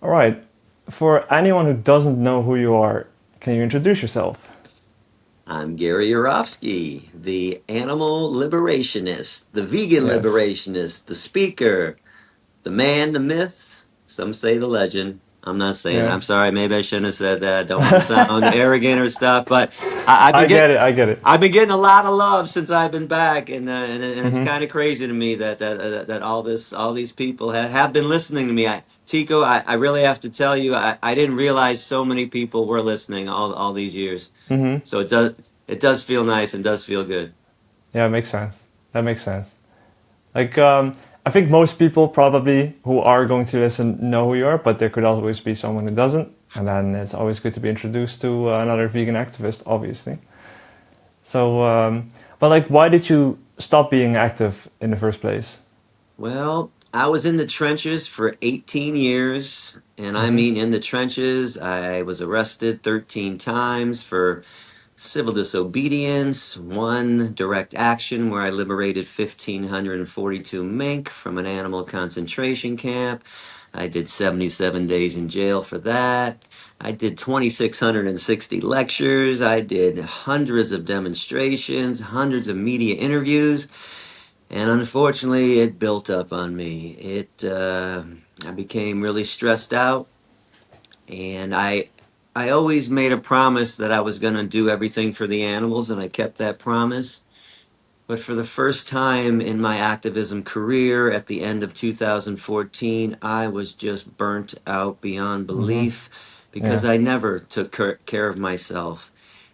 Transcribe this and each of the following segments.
All right. For anyone who doesn't know who you are, can you introduce yourself? I'm Gary Yourofsky, the animal liberationist, the vegan Yes. liberationist, the speaker, the man, the myth. Some say the legend. I'm not saying. Yeah. I'm sorry. Maybe I shouldn't have said that. I don't want to sound arrogant or stuff. But I've I been get getting. it. I get it. I've been getting a lot of love since I've been back, and it's Hmm. kind of crazy to me that all these people have been listening to me. Tico, I really have to tell you, I didn't realize so many people were listening all these years. Hmm. So it does feel nice and does feel good. Yeah, it makes sense. That makes sense. Like, I think most people probably who are going to listen know who you are, but there could always be someone who doesn't. And then it's always good to be introduced to another vegan activist, obviously. So, but like, why did you stop being active in the first place? Well, I was in the trenches for 18 years, and I Hmm. mean in the trenches. I was arrested 13 times for civil disobedience, one direct action where I liberated 1,542 mink from an animal concentration camp. I did 77 days in jail for that. I did 2,660 lectures. I did hundreds of demonstrations, hundreds of media interviews. And unfortunately, it built up on me. I became really stressed out, and I always made a promise that I was going to do everything for the animals, and I kept that promise. But for the first time in my activism career at the end of 2014, I was just burnt out beyond Hmm. belief because Yeah. I never took care of myself.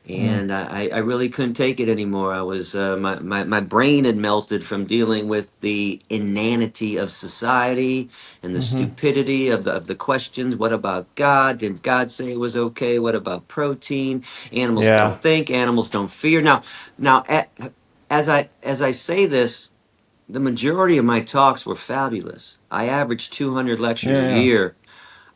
Mm. And I really couldn't take it anymore. My brain had melted from dealing with the inanity of society and the Hmm. stupidity of the questions. What about God? Did God say it was okay? What about protein? Animals Yeah. don't think, animals don't fear. Now, as I say this, the majority of my talks were fabulous. I averaged 200 lectures Yeah. a Yeah. year.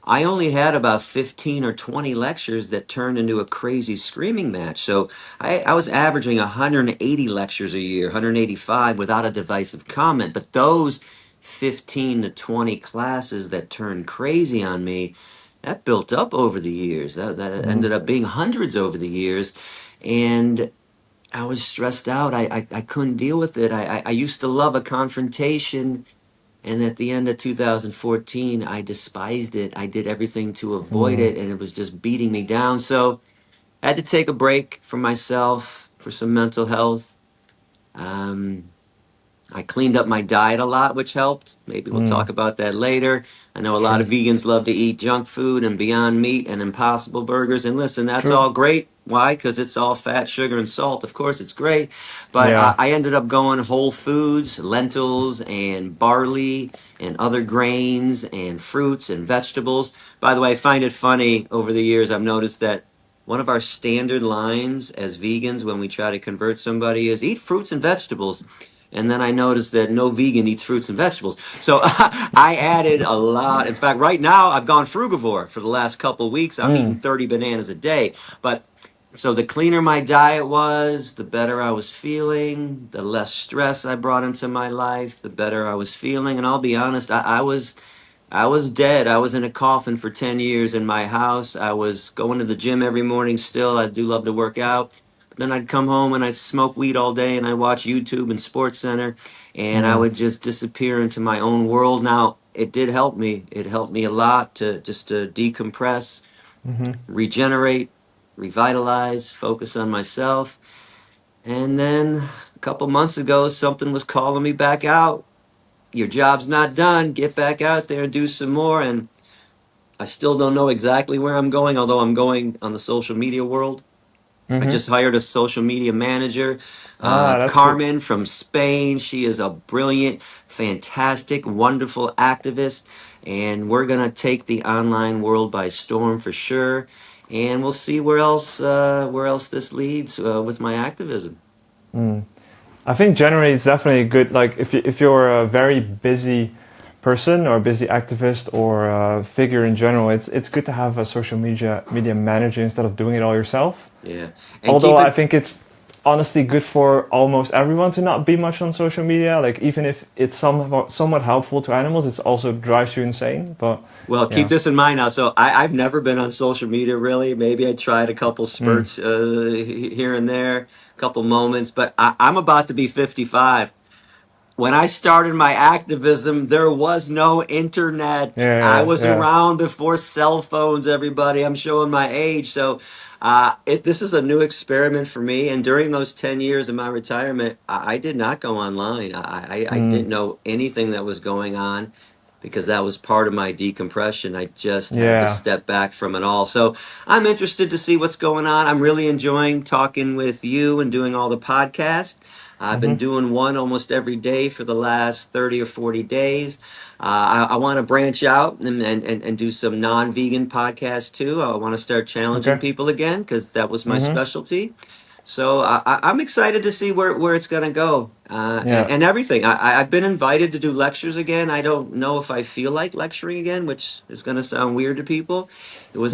I only had about 15 or 20 lectures that turned into a crazy screaming match. So I was averaging 180 lectures a year, 185 without a divisive comment. But those 15 to 20 classes that turned crazy on me, that built up over the years. That Hmm. ended up being hundreds over the years. And I was stressed out. I couldn't deal with it. I used to love a confrontation. And at the end of 2014, I despised it. I did everything to avoid Hmm. it, and it was just beating me down. So I had to take a break for myself for some mental health. Um, I cleaned up my diet a lot, which helped. Maybe we'll Hmm. talk about that later. I know a lot Sure. of vegans love to eat junk food and Beyond Meat and Impossible Burgers. And listen, that's True. all great. Why? Because it's all fat, sugar, and salt. Of course, it's great. But Yeah. I ended up going whole foods, lentils, and barley, and other grains, and fruits and vegetables. By the way, I find it funny over the years, I've noticed that one of our standard lines as vegans when we try to convert somebody is eat fruits and vegetables. And then I noticed that no vegan eats fruits and vegetables. So I added a lot. In fact, right now I've gone frugivore for the last couple of weeks. I'm eating Mm. 30 bananas a day. But so the cleaner my diet was, the better I was feeling, the less stress I brought into my life, the better I was feeling. And I'll be honest, I was dead. I was in a coffin for 10 years in my house. I was going to the gym every morning still. I do love to work out. But then I'd come home and I'd smoke weed all day and I'd watch YouTube and Sports Center and I Mm. would just disappear into my own world. Now, it did help me. It helped me a lot to decompress, Hmm. regenerate, revitalize, focus on myself. And then a couple months ago, something was calling me back out. Your job's not done. Get back out there and do some more. And I still don't know exactly where I'm going, although I'm going on the social media world. I Hmm. just hired a social media manager, Ah, that's good. Carmen from Spain. She is a brilliant, fantastic, wonderful activist, and we're gonna take the online world by storm for sure. And we'll see where else this leads with my activism. Mm. I think generally it's definitely good. Like if you're a very busy person or a busy activist or a figure in general, it's good to have a social media manager instead of doing it all yourself. Yeah, and Although keep I it. think it's honestly good for almost everyone to not be much on social media. Like even if it's somewhat helpful to animals, it also drives you insane. But Well, keep yeah, this in mind now. So I've never been on social media really. Maybe I tried a couple mm, spurts here and there, a couple moments, but I'm about to be 55. When I started my activism, there was no internet. I yeah, was yeah, around before cell phones, everybody. I'm showing my age. So this is a new experiment for me. And during those 10 years of my retirement, I did not go online. I mm, didn't know anything that was going on because that was part of my decompression. I just had to yeah, step back from it all. So I'm interested to see what's going on. I'm really enjoying talking with you and doing all the podcasts. I've been mm-hmm. doing one almost every day for the last 30 or 40 days. I want to branch out and do some non vegan podcasts too. I want to start challenging Okay, people again because that was my mm-hmm. specialty. So I'm excited to see where it's going to go Yeah, and everything. I've been invited to do lectures again. I don't know if I feel like lecturing again, which is going to sound weird to people.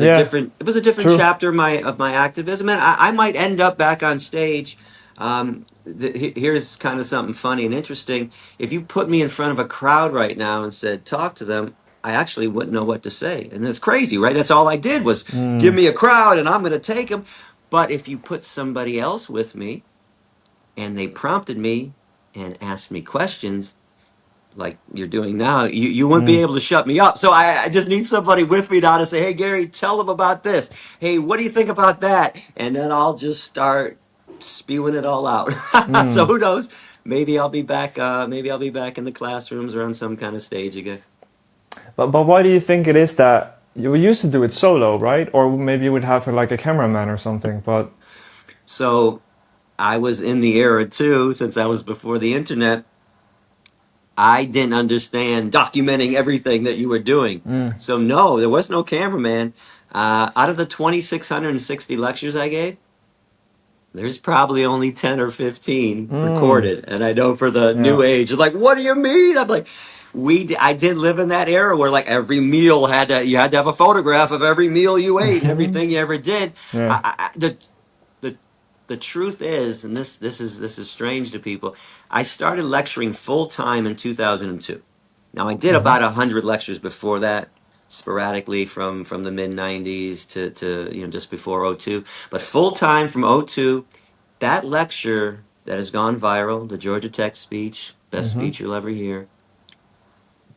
yeah, It was a different true. chapter of my activism, and I might end up back on stage. Here's kind of something funny and interesting. If you put me in front of a crowd right now and said, talk to them, I actually wouldn't know what to say. And it's crazy, right? That's all I did was give Mm, me a crowd and I'm going to take them. But if you put somebody else with me and they prompted me and asked me questions, like you're doing now, you wouldn't be mm, able to shut me up. So I just need somebody with me now to say, hey, Gary, tell them about this. Hey, what do you think about that? And then I'll just start spewing it all out. So mm. who knows? Maybe I'll be back. Maybe I'll be back in the classrooms or on some kind of stage again. But why do you think it is that you used to do it solo, right? Or maybe you would have like a cameraman or something. But So I was in the era too, since I was before the internet. I didn't understand documenting everything that you were doing. mm, So no, there was no cameraman. Out of the 2,660 lectures I gave, there's probably only 10 or 15 mm, recorded. And I know for the yeah, new age, they're like, what do you mean? I'm like, I did live in that era where like every meal you had to have a photograph of every meal you ate and everything you ever did. yeah, The the truth is, and this is strange to people, I started lecturing full time in 2002. Now I did mm-hmm. about 100 lectures before that, sporadically from the mid 90s to just before '02, but full time from '02. That lecture that has gone viral, the Georgia Tech speech, best Mm-hmm. speech you'll ever hear,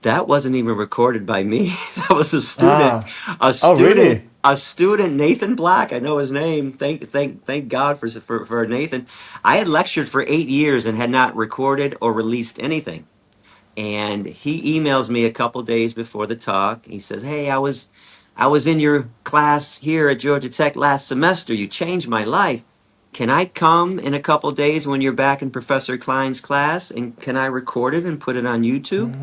that wasn't even recorded by me. That was Ah, a oh student, really? a student, Nathan Black. I know his name. Thank God for Nathan. I had lectured for 8 years and had not recorded or released anything. And he emails me a couple days before the talk. He says, "Hey, I was in your class here at Georgia Tech last semester. You changed my life. Can I come in a couple days when you're back in Professor Klein's class? And can I record it and put it on YouTube?"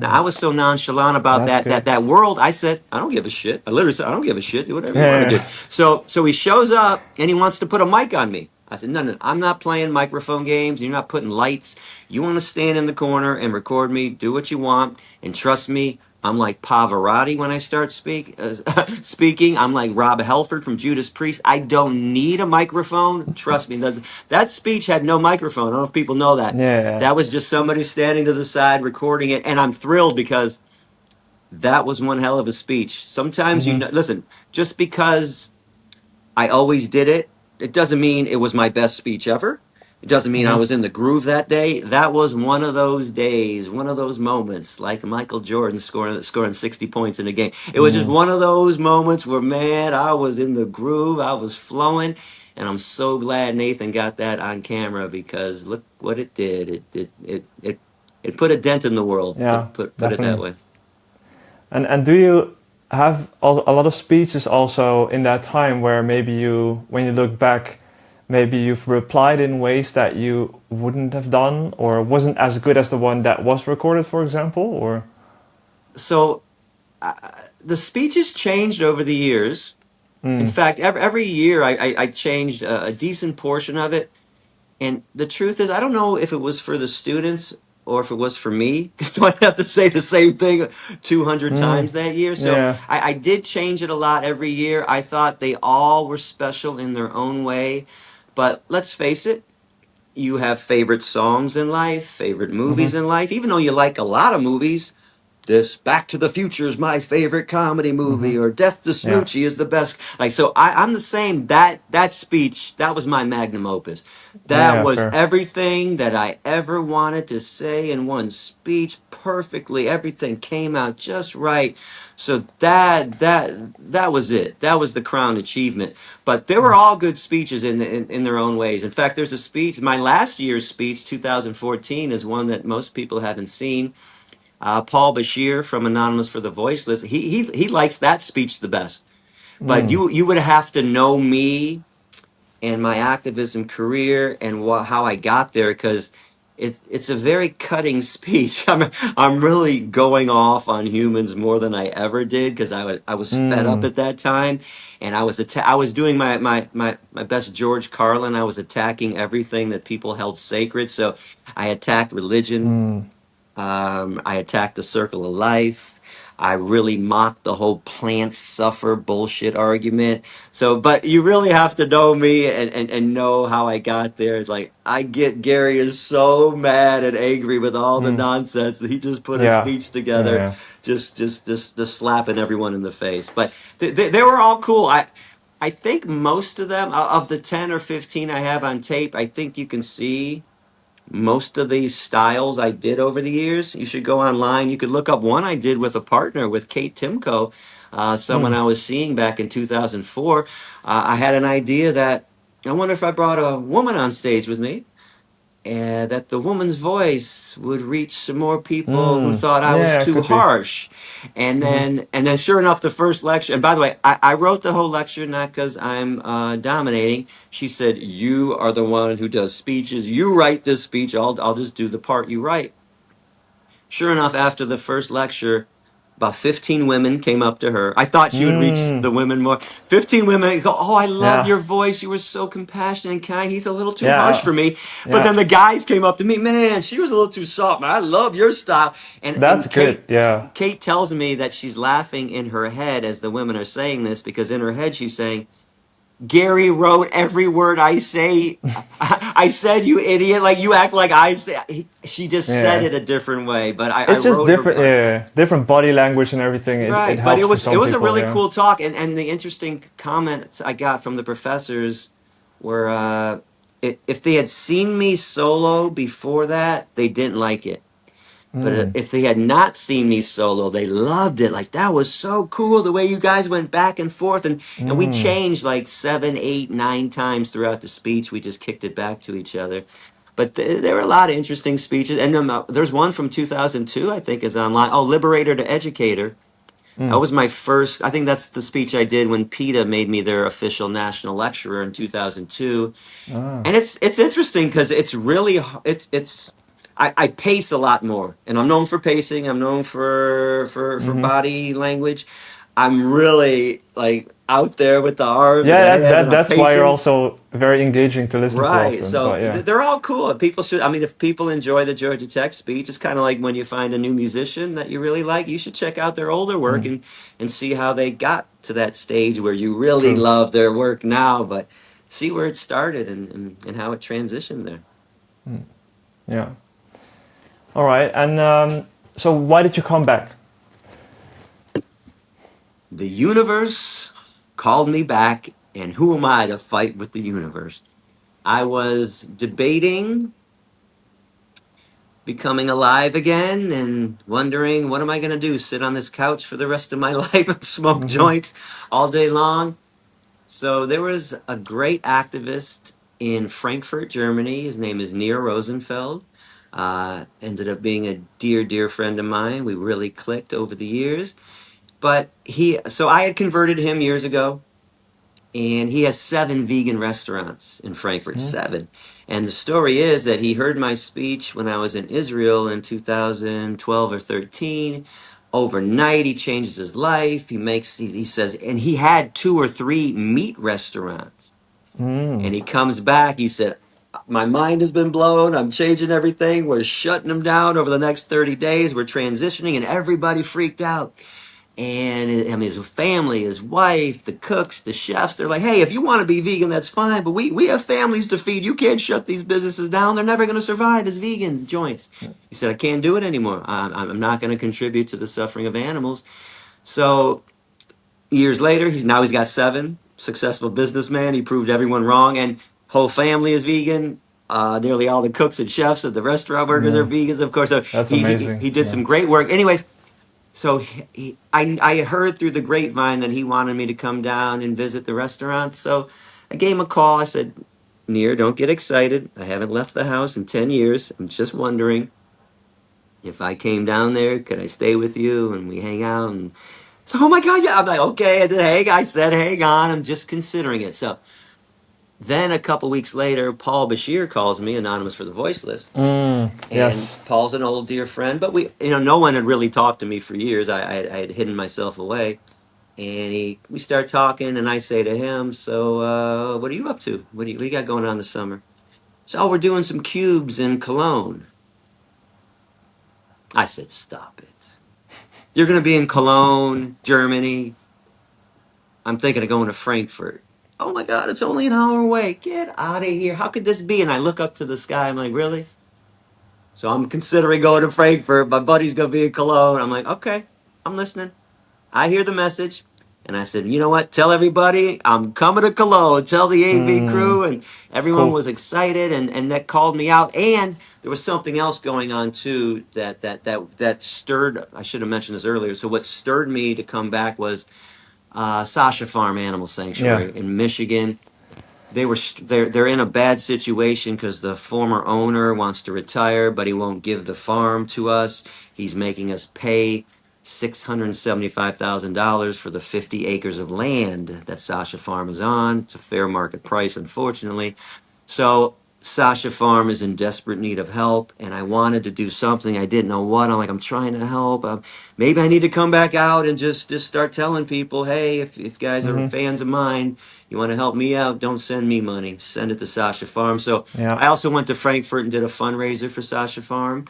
Now I was so nonchalant about That's good. that world. I said, I don't give a shit. I literally said, I don't give a shit. Do whatever you want to Yeah, do. So he shows up and he wants to put a mic on me. I said, no, I'm not playing microphone games. You're not putting lights. You want to stand in the corner and record me. Do what you want, and trust me. I'm like Pavarotti when I start speaking. I'm like Rob Halford from Judas Priest. I don't need a microphone. Trust me. That speech had no microphone. I don't know if people know that. yeah, That was just somebody standing to the side recording it. And I'm thrilled because that was one hell of a speech. Sometimes, mm-hmm. listen, just because I always did it, it doesn't mean it was my best speech ever. It doesn't mean I Mm-hmm. was in the groove that day. That was one of those days, one of those moments, like Michael Jordan scoring 60 points in a game. It was just Mm. one of those moments where, man, I was in the groove, I was flowing, and I'm so glad Nathan got that on camera because look what it did. It put a dent in the world. Yeah, Put it that definitely. way. And do you have a lot of speeches also in that time where maybe you, when you look back, maybe you've replied in ways that you wouldn't have done or wasn't as good as the one that was recorded, for example? Or So the speeches changed over the years. In mm, fact, every year I changed a decent portion of it. And the truth is, I don't know if it was for the students or if it was for me, because I have to say the same thing 200 mm, times that year. So yeah, I did change it a lot every year. I thought they all were special in their own way. But let's face it, you have favorite songs in life, favorite movies Mm-hmm. in life, even though you like a lot of movies. This Back to the Future is my favorite comedy Mm-hmm. movie, or Death to Yeah. Smoochie is the best. Like, so I'm the same. That speech, that was my magnum opus. Yeah. That Yeah. was Fair. everything that I ever wanted to say in one speech perfectly. Everything came out just right. So that was it. That was the crown achievement. But they were all good speeches in their own ways. In fact, there's a speech. My last year's speech, 2014, is one that most people haven't seen. Paul Bashir from Anonymous for the Voiceless, he likes that speech the best. But Mm. you would have to know me and my activism career and how I got there, because it's a very cutting speech. I'm really going off on humans more than I ever did, because I was fed up Mm. at that time, and I was doing my best George Carlin. I was attacking everything that people held sacred. So I attacked religion. Mm. I attacked the circle of life. I really mocked the whole plants suffer bullshit argument. So, but you really have to know me and know how I got there. It's like, I get Gary is so mad and angry with all the Mm. nonsense that he just put a Yeah. speech Yeah. together, Yeah. just slapping everyone in the face. But they were all cool. I think most of them, of the 10 or 15 I have on tape, I think you can see most of these styles I did over the years. You should go online. You could look up one I did with a partner, with Kate Timko, someone Mm. I was seeing back in 2004. I had an idea that I wonder if I brought a woman on stage with me, and that the woman's voice would reach some more people who Mm. thought I was Yeah. It too could be. harsh. Mm-hmm. And then sure enough, the first lecture, and by the way, I wrote the whole lecture not because I'm dominating. She said, "You are the one who does speeches. You write this speech. I'll just do the part you write." Sure enough, after the first lecture, about 15 women came up to her. I thought she would reach Mm. the women more. 15 women go, "Oh, I love Yeah. your voice. You were so compassionate and kind. He's a little too harsh Yeah. for me." But Yeah. then the guys came up to me, "Man, she was a little too soft. Man, I love your style." That's And good. Yeah. Kate tells me that she's laughing in her head as the women are saying this, because in her head she's saying, Gary wrote every word I say. I said, "You idiot." Like, you act like I say. She just said Yeah. it a different way, but I It's just wrote her different. part. Yeah. Different body language and everything. It Right, but helps for it some was a people. really Yeah. cool talk, and the interesting comments I got from the professors were, if they had seen me solo before that, they didn't like it. But Mm. if they had not seen me solo, they loved it. Like, that was so cool the way you guys went back and forth, and we Mm. changed like 7, 8, 9 times throughout the speech. We just kicked it back to each other. But there were a lot of interesting speeches, and there's one from 2002 I think is online. Oh, Liberator to Educator. That Mm. was my first. I think that's the speech I did when PETA made me their official national lecturer in 2002. Ah. And it's interesting because it's really it's I pace a lot more, and I'm known for pacing. I'm known for Mm-hmm. body language. I'm really like out there with the arms and the Yeah. hands, and I'm That's why you're pacing. also very engaging to listen to Right. often. So But yeah. they're all cool. People should, I mean, if people enjoy the Georgia Tech speech, it's kind of like when you find a new musician that you really like, you should check out their older work Mm. and see how they got to that stage where you really True. love their work now, but see where it started and how it transitioned there. Mm. Yeah. All right. And so why did you come back? The universe called me back, and who am I to fight with the universe? I was debating becoming alive again and wondering, what am I going to do? Sit on this couch for the rest of my life and smoke Mm-hmm. joints all day long? So there was a great activist in Frankfurt, Germany. His name is Nir Rosenfeld. Ended up being a dear, dear friend of mine. We really clicked over the years. But so I had converted him years ago, and he has 7 vegan restaurants in Frankfurt. Mm. 7. And the story is that he heard my speech when I was in Israel in 2012 or 13. Overnight, he changes his life. He says, and he had 2 or 3 meat restaurants. Mm. And he comes back. He said, "My mind has been blown. I'm changing everything. We're shutting them down over the next 30 days. We're transitioning." And everybody freaked out. And I mean, his family, his wife, the cooks, the chefs, they're like, hey, if you want to be vegan, that's fine. But we have families to feed. You can't shut these businesses down. They're never going to survive as vegan joints. He said, I can't do it anymore. I'm not going to contribute to the suffering of animals. So years later, he's got 7, successful businessman. He proved everyone wrong, and whole family is vegan. Nearly all the cooks and chefs at the restaurant workers are Yeah, vegans, of course. So that's he amazing. he did Yeah. some great work. Anyways, so I heard through the grapevine that he wanted me to come down and visit the restaurant. So I gave him a call. I said, Near, don't get excited. I haven't left the house in 10 years. I'm just wondering if I came down there, could I stay with you and we hang out? And so, oh my God, yeah. I'm like, okay. I said, hang on. I'm just considering it. So then a couple weeks later, Paul Bashir calls me, anonymous for the voiceless. And Yes. Paul's an old dear friend, but no one had really talked to me for years. I had hidden myself away. And we start talking, and I say to him, so what are you up to? What do you got going on this summer? So, oh, we're doing some cubes in Cologne. I said, stop it. You're going to be in Cologne, Germany. I'm thinking of going to Frankfurt. Oh my God, it's only an hour away. Get out of here. How could this be? And I look up to the sky. I'm like, really? So I'm considering going to Frankfurt. My buddy's going to be in Cologne. I'm like, okay, I'm listening. I hear the message. And I said, you know what? Tell everybody I'm coming to Cologne. Tell the AV Mm, crew. And everyone cool. was excited. And that called me out. And there was something else going on too that stirred. I should have mentioned this earlier. So what stirred me to come back was SASHA Farm Animal Yeah. Sanctuary in Michigan. They're in a bad situation because the former owner wants to retire, but he won't give the farm to us. He's making us pay $675,000 for the 50 acres of land that SASHA Farm is on. It's a fair market price, unfortunately. So SASHA Farm is in desperate need of help, and I wanted to do something. I didn't know what. I'm like, I'm trying to help. Maybe I need to come back out and just start telling people, hey, if you guys are Hmm. fans of mine, you want to help me out, don't send me money. Send it to SASHA Farm. So Yeah. I also went to Frankfurt and did a fundraiser for SASHA Farm,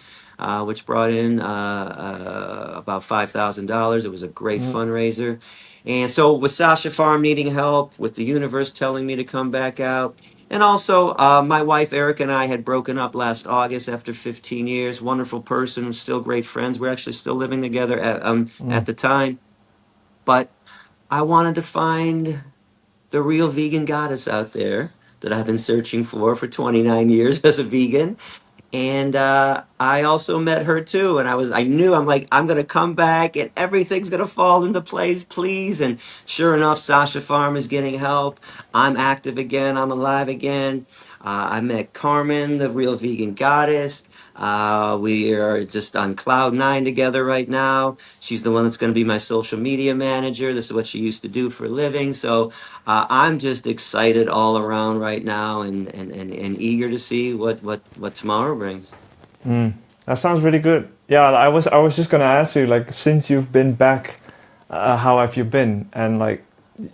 which brought in about $5,000. It was a great Mm, fundraiser. And so with SASHA Farm needing help, with the universe telling me to come back out, and also, my wife Erica and I had broken up last August after 15 years. Wonderful person, still great friends. We're actually still living together mm, at the time. But I wanted to find the real vegan goddess out there that I've been searching for 29 years as a vegan. And I also met her too. And I knew, I'm like, I'm going to come back and everything's going to fall into place, please. And sure enough, Sasha Farm is getting help. I'm active again. I'm alive again. I met Carmen, the real vegan goddess. We are just on cloud 9 together right now. She's the one that's going to be my social media manager. This is what she used to do for a living. So I'm just excited all around right now, and eager to see what tomorrow brings. mm. That sounds really good. Yeah, I was just gonna ask you, like, since you've been back, how have you been? And like,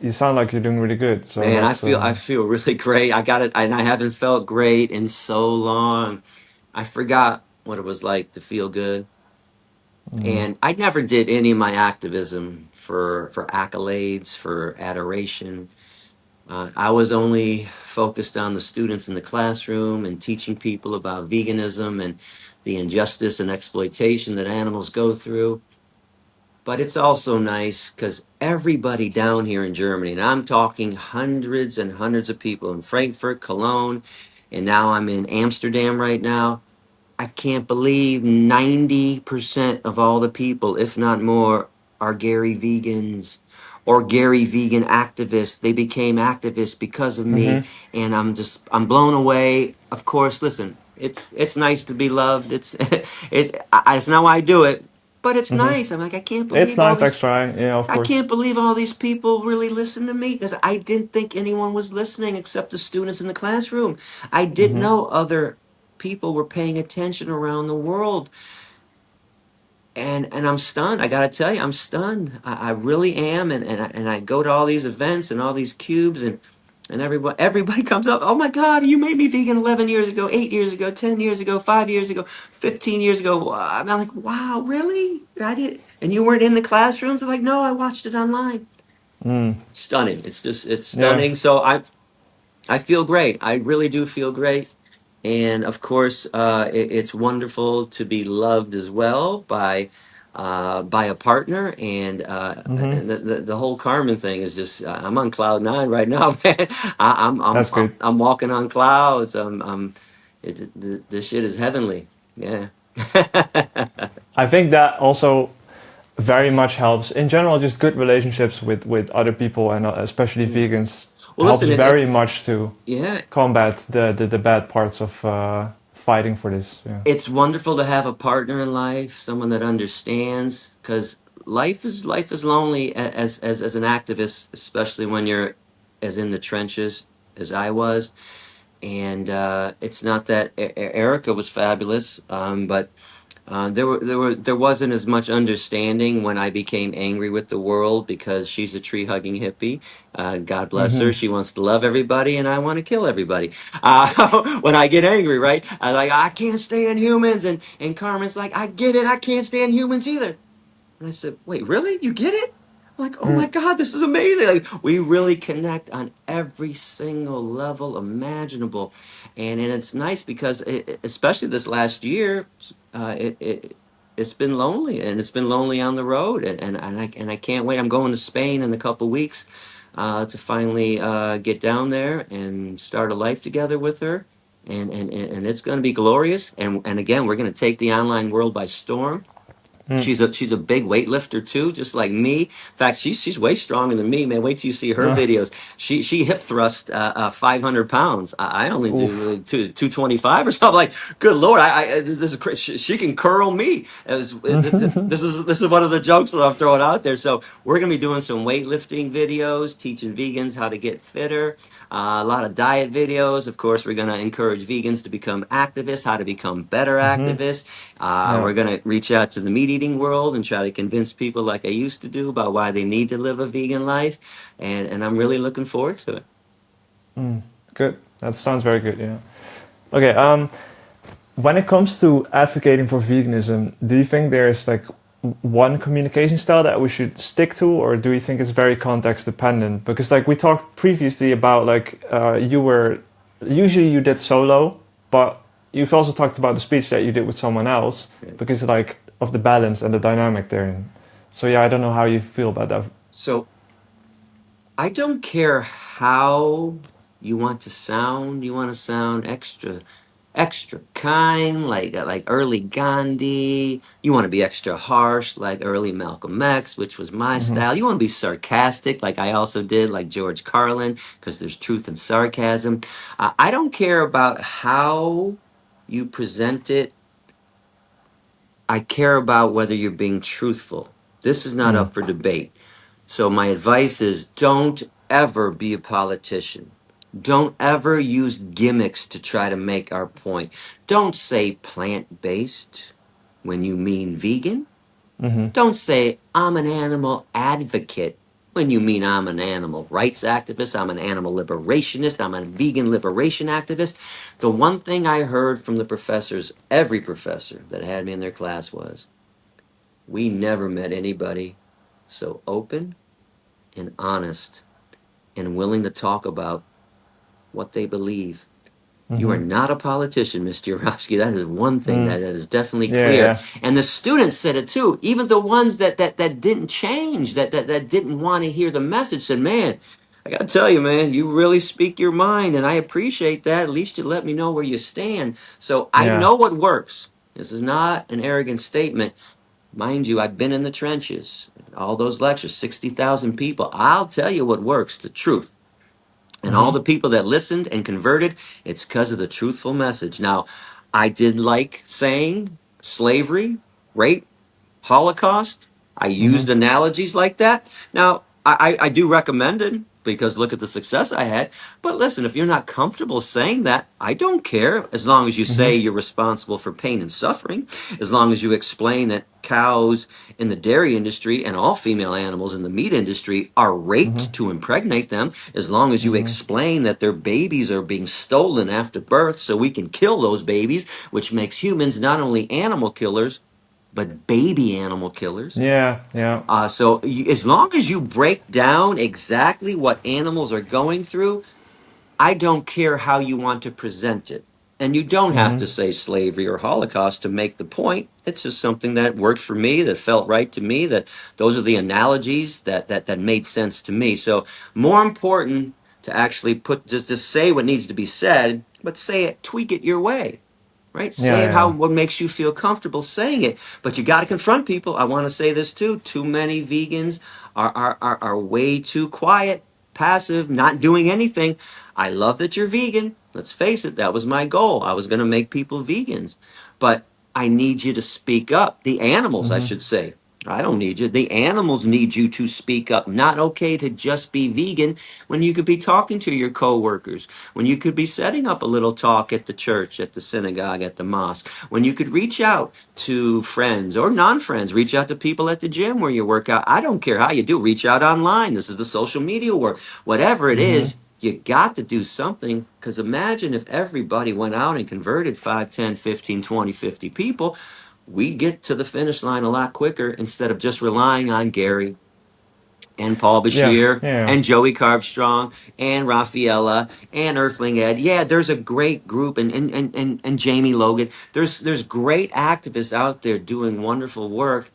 you sound like you're doing really good. So Man, that's I feel really great. I got it, and I haven't felt great in so long. I forgot what it was like to feel good. mm, And I never did any of my activism for accolades, for adoration. I was only focused on the students in the classroom and teaching people about veganism and the injustice and exploitation that animals go through. But it's also nice because everybody down here in Germany, and I'm talking hundreds and hundreds of people in Frankfurt, Cologne, and now I'm in Amsterdam right now. I can't believe 90% of all the people, if not more, are Gary vegans or Gary vegan activists. They became activists because of me, mm-hmm, and I'm blown away. Of course, listen, it's nice to be loved. It's not why I do it, but it's mm-hmm. nice. I'm like, It's nice extra, yeah, of I course. can't believe all these people really listen to me because I didn't think anyone was listening except the students in the classroom. I didn't Mm-hmm, know other people were paying attention around the world. And I'm stunned. I got to tell you, I'm stunned. I really am. And I go to all these events and all these cubes, and And everybody comes up, oh my God, you made me vegan 11 years ago, 8 years ago, 10 years ago, 5 years ago, 15 years ago. I'm like, wow, really? I did, and you weren't in the classrooms? I'm like, no, I watched it online. Mm. Stunning. It's Yeah. stunning. So I feel great. I really do feel great. And of course, it's wonderful to be loved as well by a partner. And Hmm. the whole Carmen thing is just I'm on cloud nine right now, man. That's good. I'm walking on clouds. This shit is heavenly. Yeah. I think that also very much helps in general. Just good relationships with other people and especially Mm. vegans Well, helps listen, very much to yeah, combat the bad parts of fighting for this. Yeah. it's wonderful to have a partner in life, someone that understands, because life is lonely as an activist, especially when you're as in the trenches as I was. And it's not that Erica was fabulous, but there wasn't as much understanding when I became angry with the world because she's a tree hugging hippie. God bless her. Hmm. She wants to love everybody, and I want to kill everybody. When I get angry, right? I can't stand humans, and Carmen's like, I get it. I can't stand humans either. And I said, wait, really? You get it? I'm like, oh my God, this is amazing. Like, we really connect on every single level imaginable. And it's nice because, especially this last year, it's been lonely and it's been lonely on the road. And I can't wait. I'm going to Spain in a couple weeks to finally get down there and start a life together with her. And it's going to be glorious. And again, we're going to take the online world by storm. Mm. She's a big weightlifter too, just like me. In fact, she's way stronger than me, man. Wait till you see her videos. She hip thrust 500 pounds. I only do Oof. 225 or something. Like, good lord, this is she can curl me. This is one of the jokes that I'm throwing out there. So we're gonna be doing some weightlifting videos, teaching vegans how to get fitter. A lot of diet videos. Of course, we're going to encourage vegans to become activists, how to become better Hmm. activists. Yeah. We're going to reach out to the meat eating world and try to convince people like I used to do about why they need to live a vegan life. And I'm really looking forward to it. Mm. Good. That sounds very good. Yeah. Okay. When it comes to advocating for veganism, do you think there's like one communication style that we should stick to, or do you think it's very context dependent? Because like we talked previously about like you were usually you did solo, but you've also talked about the speech that you did with someone else because like of the balance and the dynamic there. So yeah, I don't know how you feel about that. So I don't care how you want to sound. You want to sound extra kind, like early Gandhi. You want to be extra harsh, like early Malcolm X, which was my Hmm. style. You want to be sarcastic, like I also did, like George Carlin, because there's truth in sarcasm. I don't care about how you present it. I care about whether you're being truthful. This is not Mm. up for debate. So my advice is don't ever be a politician. Don't ever use gimmicks to try to make our point. Don't say plant-based when you mean vegan. Hmm. Don't say I'm an animal advocate when you mean I'm an animal rights activist, I'm an animal liberationist, I'm a vegan liberation activist. The one thing I heard from the professors, every professor that had me in their class was, we never met anybody so open and honest and willing to talk about what they believe. You are Hmm. not a politician, Mr. Yourofsky. That is one thing Mm. that is definitely Yeah, clear. yeah. And the students said it too. Even the ones that didn't change, that didn't want to hear the message said, man, I got to tell you, man, you really speak your mind. And I appreciate that. At least you let me know where you stand. So I Yeah. know what works. This is not an arrogant statement. Mind you, I've been in the trenches, all those lectures, 60,000 people. I'll tell you what works, the truth. And all Hmm. the people that listened and converted, it's because of the truthful message. Now, I did like saying slavery, rape, Holocaust. I Hmm. used analogies like that. Now, I do recommend it. because look at the success I had. But listen, if you're not comfortable saying that, I don't care, as long as you say you're responsible for pain and suffering, as long as you explain that cows in the dairy industry and all female animals in the meat industry are raped to impregnate them, as long as you explain that their babies are being stolen after birth so we can kill those babies, which makes humans not only animal killers, but baby animal killers. Yeah, yeah. As long as you break down exactly what animals are going through, I don't care how you want to present it. And you don't have to say slavery or Holocaust to make the point. It's just something that worked for me, that felt right to me, that those are the analogies that made sense to me. So more important to actually just say what needs to be said, but say it, tweak it your way. Right? Yeah, Say it how yeah. what makes you feel comfortable saying it. But you got to confront people. I want to say this too. Too many vegans are way too quiet, passive, not doing anything. I love that you're vegan. Let's face it, that was my goal. I was going to make people vegans. But I need you to speak up. The animals, I should say. I don't need you. The animals need you to speak up. Not okay to just be vegan when you could be talking to your coworkers, when you could be setting up a little talk at the church, at the synagogue, at the mosque, when you could reach out to friends or non-friends, reach out to people at the gym where you work out. I don't care how you do. Reach out online. This is the social media world. Whatever it is, you got to do something, because imagine if everybody went out and converted 5, 10, 15, 20, 50 people. We'd get to the finish line a lot quicker instead of just relying on Gary and Paul Yeah, Bashir yeah. and Joey Carbstrong and Rafaela and Earthling Ed. Yeah, there's a great group, and Jamie Logan. There's great activists out there doing wonderful work,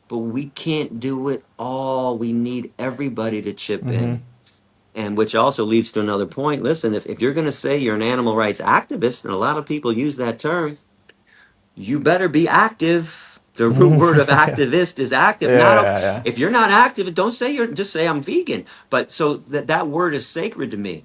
but we can't do it all. We need everybody to chip in. And which also leads to another point. Listen, if you're going to say you're an animal rights activist, and a lot of people use that term, you better be active. The root word of Yeah. activist is active. Not okay. Yeah, yeah. If you're not active, don't say just say I'm vegan. But so that word is sacred to me.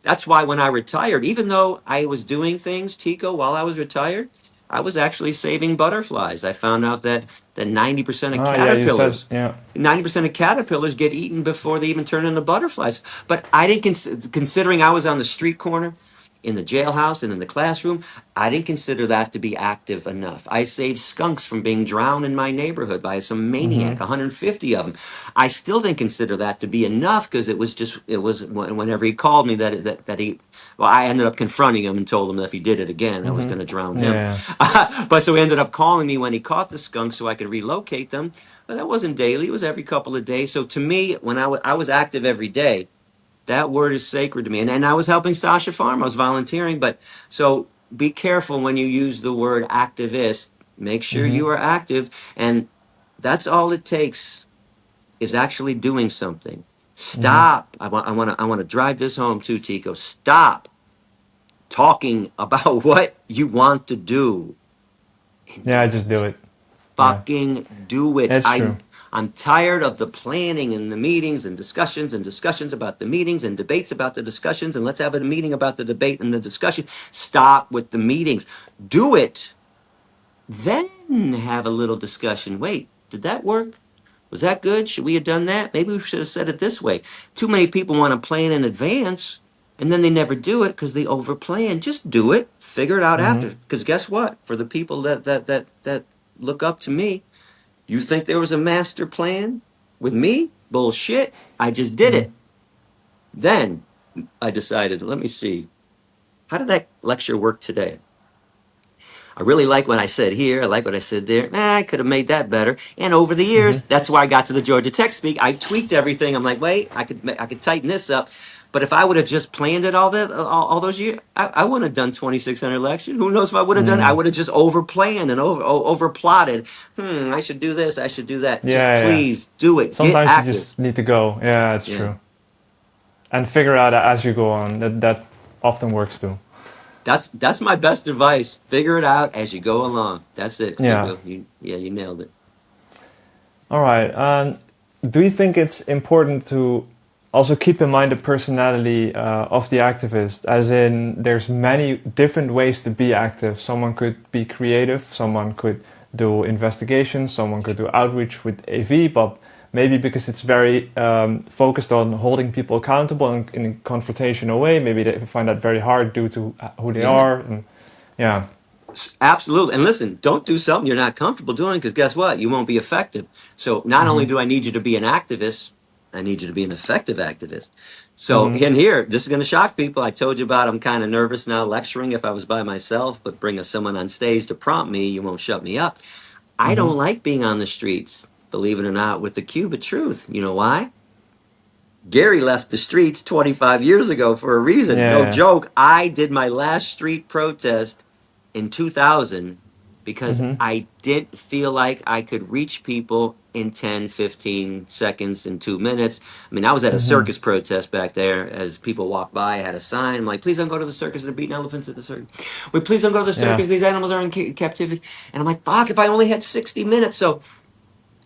That's why when I retired, even though I was doing things, Tico, while I was retired, I was actually saving butterflies. I found out that 90% of Oh, yeah, you said, caterpillars, yeah. 90% of caterpillars get eaten before they even turn into butterflies. But I didn't considering I was on the street corner, in the jailhouse and in the classroom, I didn't consider that to be active enough. I saved skunks from being drowned in my neighborhood by some maniac, 150 of them. I still didn't consider that to be enough, because it was whenever he called me that he, well, I ended up confronting him and told him that if he did it again, I was going to drown him. Yeah. But so he ended up calling me when he caught the skunk so I could relocate them. But that wasn't daily, it was every couple of days. So to me, when I was active every day, that word is sacred to me. And I was helping SASHA Farm. I was volunteering. But so be careful when you use the word activist. Make sure you are active. And that's all it takes, is actually doing something. Stop. I want to drive this home too, Tico. Stop talking about what you want to do and Yeah, do just do it. it. Yeah. Fucking do it. It's true. I'm tired of the planning and the meetings and discussions about the meetings and debates about the discussions, and let's have a meeting about the debate and the discussion. Stop with the meetings. Do it. Then have a little discussion. Wait, did that work? Was that good? Should we have done that? Maybe we should have said it this way. Too many people want to plan in advance, and then they never do it because they overplan. Just do it. Figure it out after. Because guess what? For the people that look up to me, you think there was a master plan with me? Bullshit. I just did it. Then I decided, let me see. How did that lecture work today? I really like what I said here. I like what I said there. I could have made that better. And over the years, that's where I got to the Georgia Tech speak. I tweaked everything. I'm like, wait, I could tighten this up. But if I would have just planned it all those years, I wouldn't have done 2,600 lectures. Who knows if I would have done it? I would have just over planned and over plotted. I should do this. I should do that. Just Yeah, yeah. please do it. Get Sometimes you active. just need to go. Yeah, it's Yeah. true. And figure out as you go on. That often works too. That's my best advice. Figure it out as you go along. That's it, Yeah. Tico. You nailed it. All right. Do you think it's important to also keep in mind the personality of the activist? As in, there's many different ways to be active. Someone could be creative. Someone could do investigations. Someone could do outreach with AV. maybe because it's very focused on holding people accountable in a confrontational way. Maybe they find that very hard due to who they Yeah. are. And yeah. Absolutely. And listen, don't do something you're not comfortable doing because guess what? You won't be effective. So not only Hmm. do I need you to be an activist, I need you to be an effective activist. So Hmm. in here, this is going to shock people. I told you about I'm kind of nervous now lecturing if I was by myself, but bring someone on stage to prompt me, you won't shut me up. I Hmm. don't like being on the streets, believe it or not, with the cube of truth. You know why? Gary left the streets 25 years ago for a reason. No Yeah. joke. I did my last street protest in 2000 because Hmm. I didn't feel like I could reach people in 10, 15 seconds in 2 minutes. I mean, I was at a Hmm. circus protest back there. As people walked by, I had a sign. I'm like, please don't go to the circus. They're beating elephants at the circus. Wait, please don't go to the Yeah. circus. These animals are in captivity. And I'm like, fuck, if I only had 60 minutes. So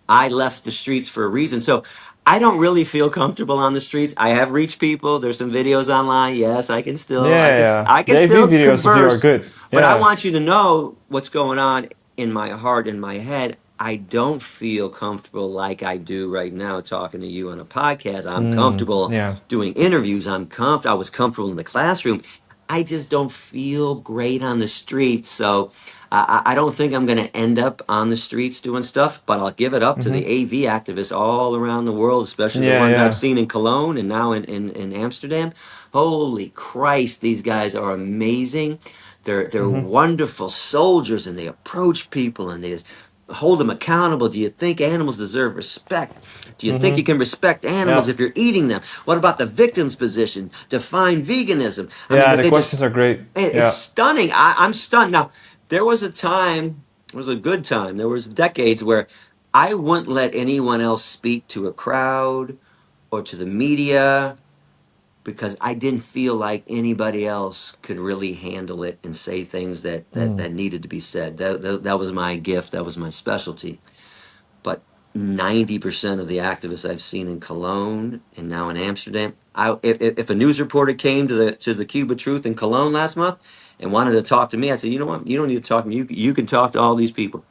I left the streets for a reason. So I don't really feel comfortable on the streets. I have reached people. There's some videos online. Yes, I can still Yeah. Yeah. I can The AV still videos of you are converse, good. but I Yeah. want you to know what's going on in my heart, in my head. I don't feel comfortable like I do right now talking to you on a podcast. I'm Mm. comfortable Yeah. doing interviews. I was comfortable in the classroom. I just don't feel great on the streets. So I don't think I'm going to end up on the streets doing stuff, but I'll give it up to Hmm. the AV activists all around the world, especially the Yeah. ones I've Yeah. seen in Cologne and now in Amsterdam. Holy Christ, these guys are amazing. They're Hmm. wonderful soldiers and they approach people and they just hold them accountable. Do you think animals deserve respect? Do you think Hmm. you can respect animals Yeah. if you're eating them? What about the victim's position? Define veganism. I mean, Yeah. that The they just questions are great. it's Yeah. stunning. I'm stunned. Now, there was a time, it was a good time. There was decades where I wouldn't let anyone else speak to a crowd or to the media because I didn't feel like anybody else could really handle it and say things that needed to be said. That was my gift. That was my specialty. But 90% of the activists I've seen in Cologne and now in Amsterdam, if a news reporter came to the Cube of Truth in Cologne last month and wanted to talk to me, I'd say, you know what? You don't need to talk to me. You can talk to all these people.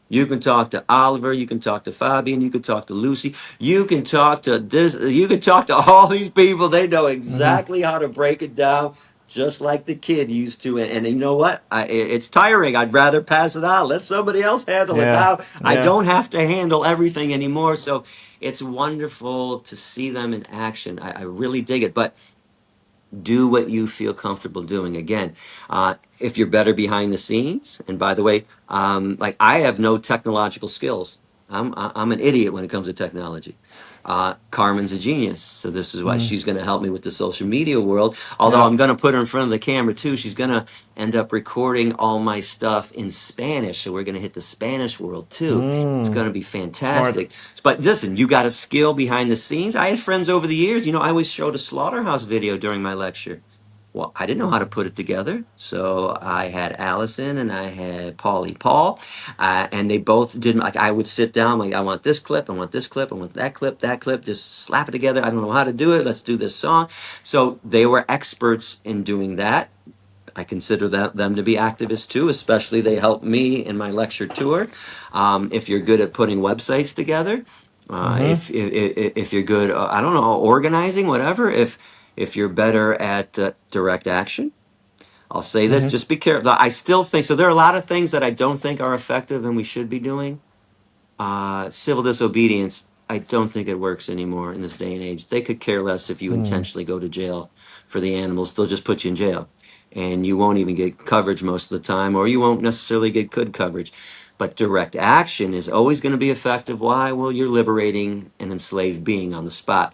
You can talk to Oliver. You can talk to Fabian. You can talk to Lucy. You can talk to this. You can talk to all these people. They know Hmm. exactly how to break it down, just like the kid used to. And you know what? It's tiring. I'd rather pass it on. Let somebody else handle it. Yeah. Now I Yeah. don't have to handle everything anymore. So it's wonderful to see them in action. I really dig it. But do what you feel comfortable doing. Again, if you're better behind the scenes, and by the way, like I have no technological skills. I'm an idiot when it comes to technology. Carmen's a genius, so this is why Mm. she's going to help me with the social media world. Although Yeah. I'm going to put her in front of the camera too. She's going to end up recording all my stuff in Spanish, so we're going to hit the Spanish world too. It's Mm. going to be Smart. fantastic. But listen, you got a skill behind the scenes. I had friends over the years. I always showed a slaughterhouse video during my lecture. Well, I didn't know how to put it together. So I had Allison and I had Paulie Paul, and they both did. Like I would sit down, like I want this clip, I want this clip, I want that clip. Just slap it together. I don't know how to do it. Let's do this song. So they were experts in doing that. I consider them to be activists too, especially they helped me in my lecture tour. If you're good at putting websites together, Hmm. if you're good, I don't know, organizing, whatever. If you're better at direct action, I'll say this: Hmm. just be careful. I still think so. There are a lot of things that I don't think are effective, and we should be doing. Civil disobedience. I don't think it works anymore in this day and age. They could care less if you Mm. intentionally go to jail for the animals. They'll just put you in jail. And you won't even get coverage most of the time, or you won't necessarily get good coverage. But direct action is always going to be effective. Why? Well, you're liberating an enslaved being on the spot.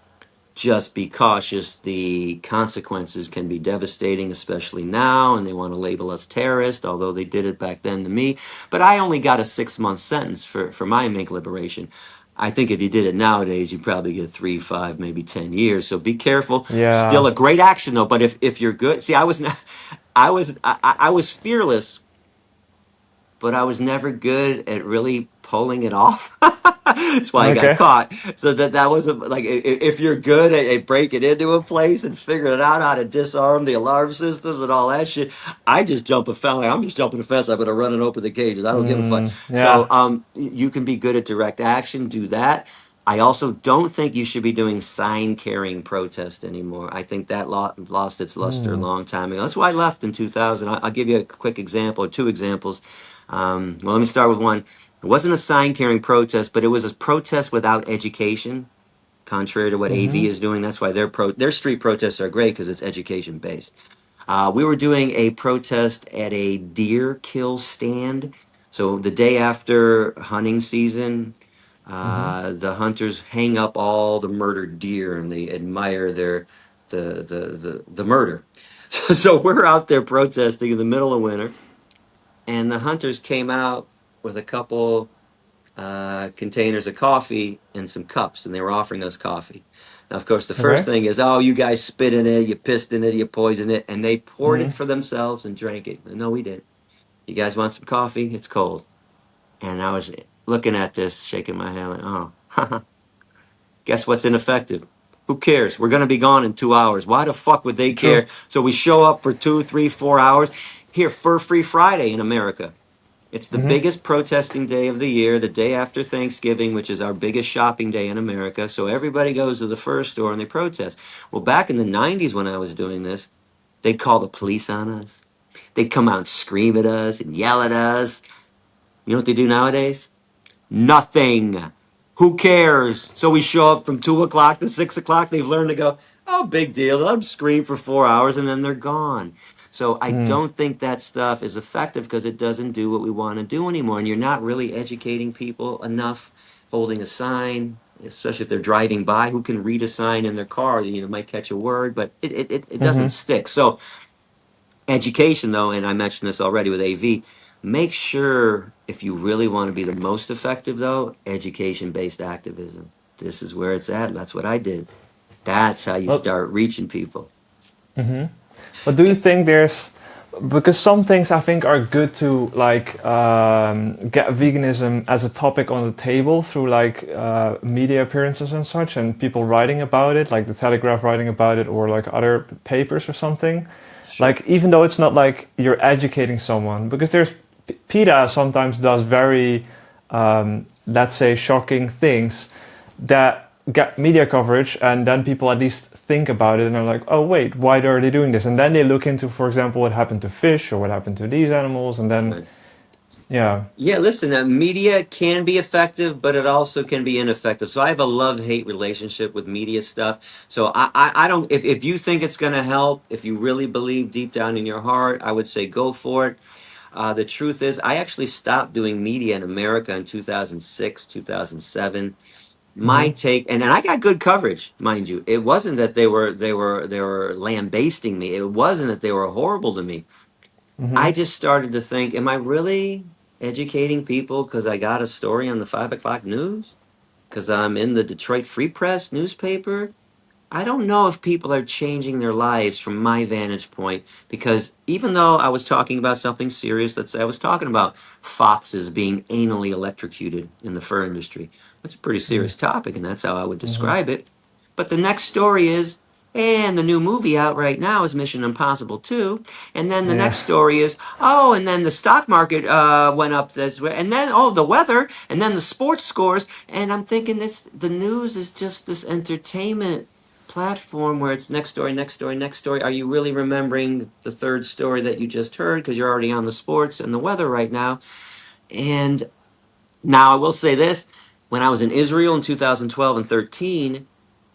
Just be cautious. The consequences can be devastating, especially now, and they want to label us terrorists, although they did it back then to me. But I only got a 6 month sentence for my mink liberation. I think if you did it nowadays, you'd probably get 3, 5, maybe 10 years. So be careful. Still Yeah. a great action though. But if you're good, see, I was not, I was fearless, but I was never good at really pulling it off. That's why I got Okay. caught. So that wasn't like if you're good at breaking into a place and figuring out how to disarm the alarm systems and all that shit, I just jump a fence. Like, I'm just jumping a fence. I'm gonna run and open the cages. I don't give a fuck. Mm. So Yeah. you can be good at direct action. Do that. I also don't think you should be doing sign carrying protest anymore. I think that lost its luster a Mm. long time ago. That's why I left in 2000. I'll give you a quick example, or two examples. Well, let me start with one. It wasn't a sign carrying protest, but it was a protest without education, contrary to what AV Mm-hmm. is doing. That's why their street protests are great because it's education based. We were doing a protest at a deer kill stand. So the day after hunting season, Mm-hmm. the hunters hang up all the murdered deer and they admire the murder. So we're out there protesting in the middle of winter, and the hunters came out with a couple containers of coffee and some cups, and they were offering us coffee. Now, of course, the first Okay. thing is, oh, you guys spit in it, you pissed in it, you poisoned it, and they poured it Mm-hmm. for themselves and drank it. No, we didn't. You guys want some coffee? It's cold. And I was looking at this, shaking my head, like, oh, guess what's ineffective? Who cares? We're going to be gone in 2 hours. Why the fuck would they True. care? So we show up for 2, 3, 4 hours. Here, Fur Free Friday in America. It's the Mm-hmm. biggest protesting day of the year, the day after Thanksgiving, which is our biggest shopping day in America. So everybody goes to the fur store and they protest. Well, back in the 90s when I was doing this, they'd call the police on us. They'd come out and scream at us and yell at us. You know what they do nowadays? Nothing. Who cares? So we show up from 2 o'clock to 6 o'clock. They've learned to go, oh, big deal. Let them scream for 4 hours and then they're gone. So I Mm. don't think that stuff is effective because it doesn't do what we want to do anymore. And you're not really educating people enough holding a sign, especially if they're driving by, who can read a sign in their car. You know, might catch a word, but it doesn't Mm-hmm. stick. So education, though, and I mentioned this already with AV, make sure if you really want to be the most effective, though, education based activism. This is where it's at. That's what I did. That's how you Well, start reaching people. mm-hmm. But do you think there's, because some things I think are good to like get veganism as a topic on the table through like media appearances and such, and people writing about it, like the Telegraph writing about it, or like other papers or something. Sure. Like even though it's not like you're educating someone, because there's PETA sometimes does very, let's say, shocking things that get media coverage, and then people at least think about it and are like, oh wait, why are they doing this? And then they look into, for example, what happened to fish or what happened to these animals, and then Right. yeah. Yeah, listen, media can be effective, but it also can be ineffective. So I have a love-hate relationship with media stuff. So I don't, if you think it's going to help, if you really believe deep down in your heart, I would say go for it. The truth is, I actually stopped doing media in America in 2006, 2007. My Mm-hmm. take, and I got good coverage, mind you. It wasn't that they were lambasting me. It wasn't that they were horrible to me. Mm-hmm. I just started to think, am I really educating people because I got a story on the 5 o'clock news? Because I'm in the Detroit Free Press newspaper? I don't know if people are changing their lives from my vantage point because even though I was talking about something serious, let's say I was talking about foxes being anally electrocuted in the fur industry. That's a pretty serious topic, and that's how I would Mm-hmm. describe it. But the next story is, and the new movie out right now is Mission Impossible 2. And then the Yeah. next story is, oh, and then the stock market went up this way. And then, oh, the weather. And then the sports scores. And I'm thinking the news is just this entertainment platform where it's next story, next story, next story. Are you really remembering the third story that you just heard because you're already on the sports and the weather right now? And now I will say this: when I was in Israel in 2012 and 13,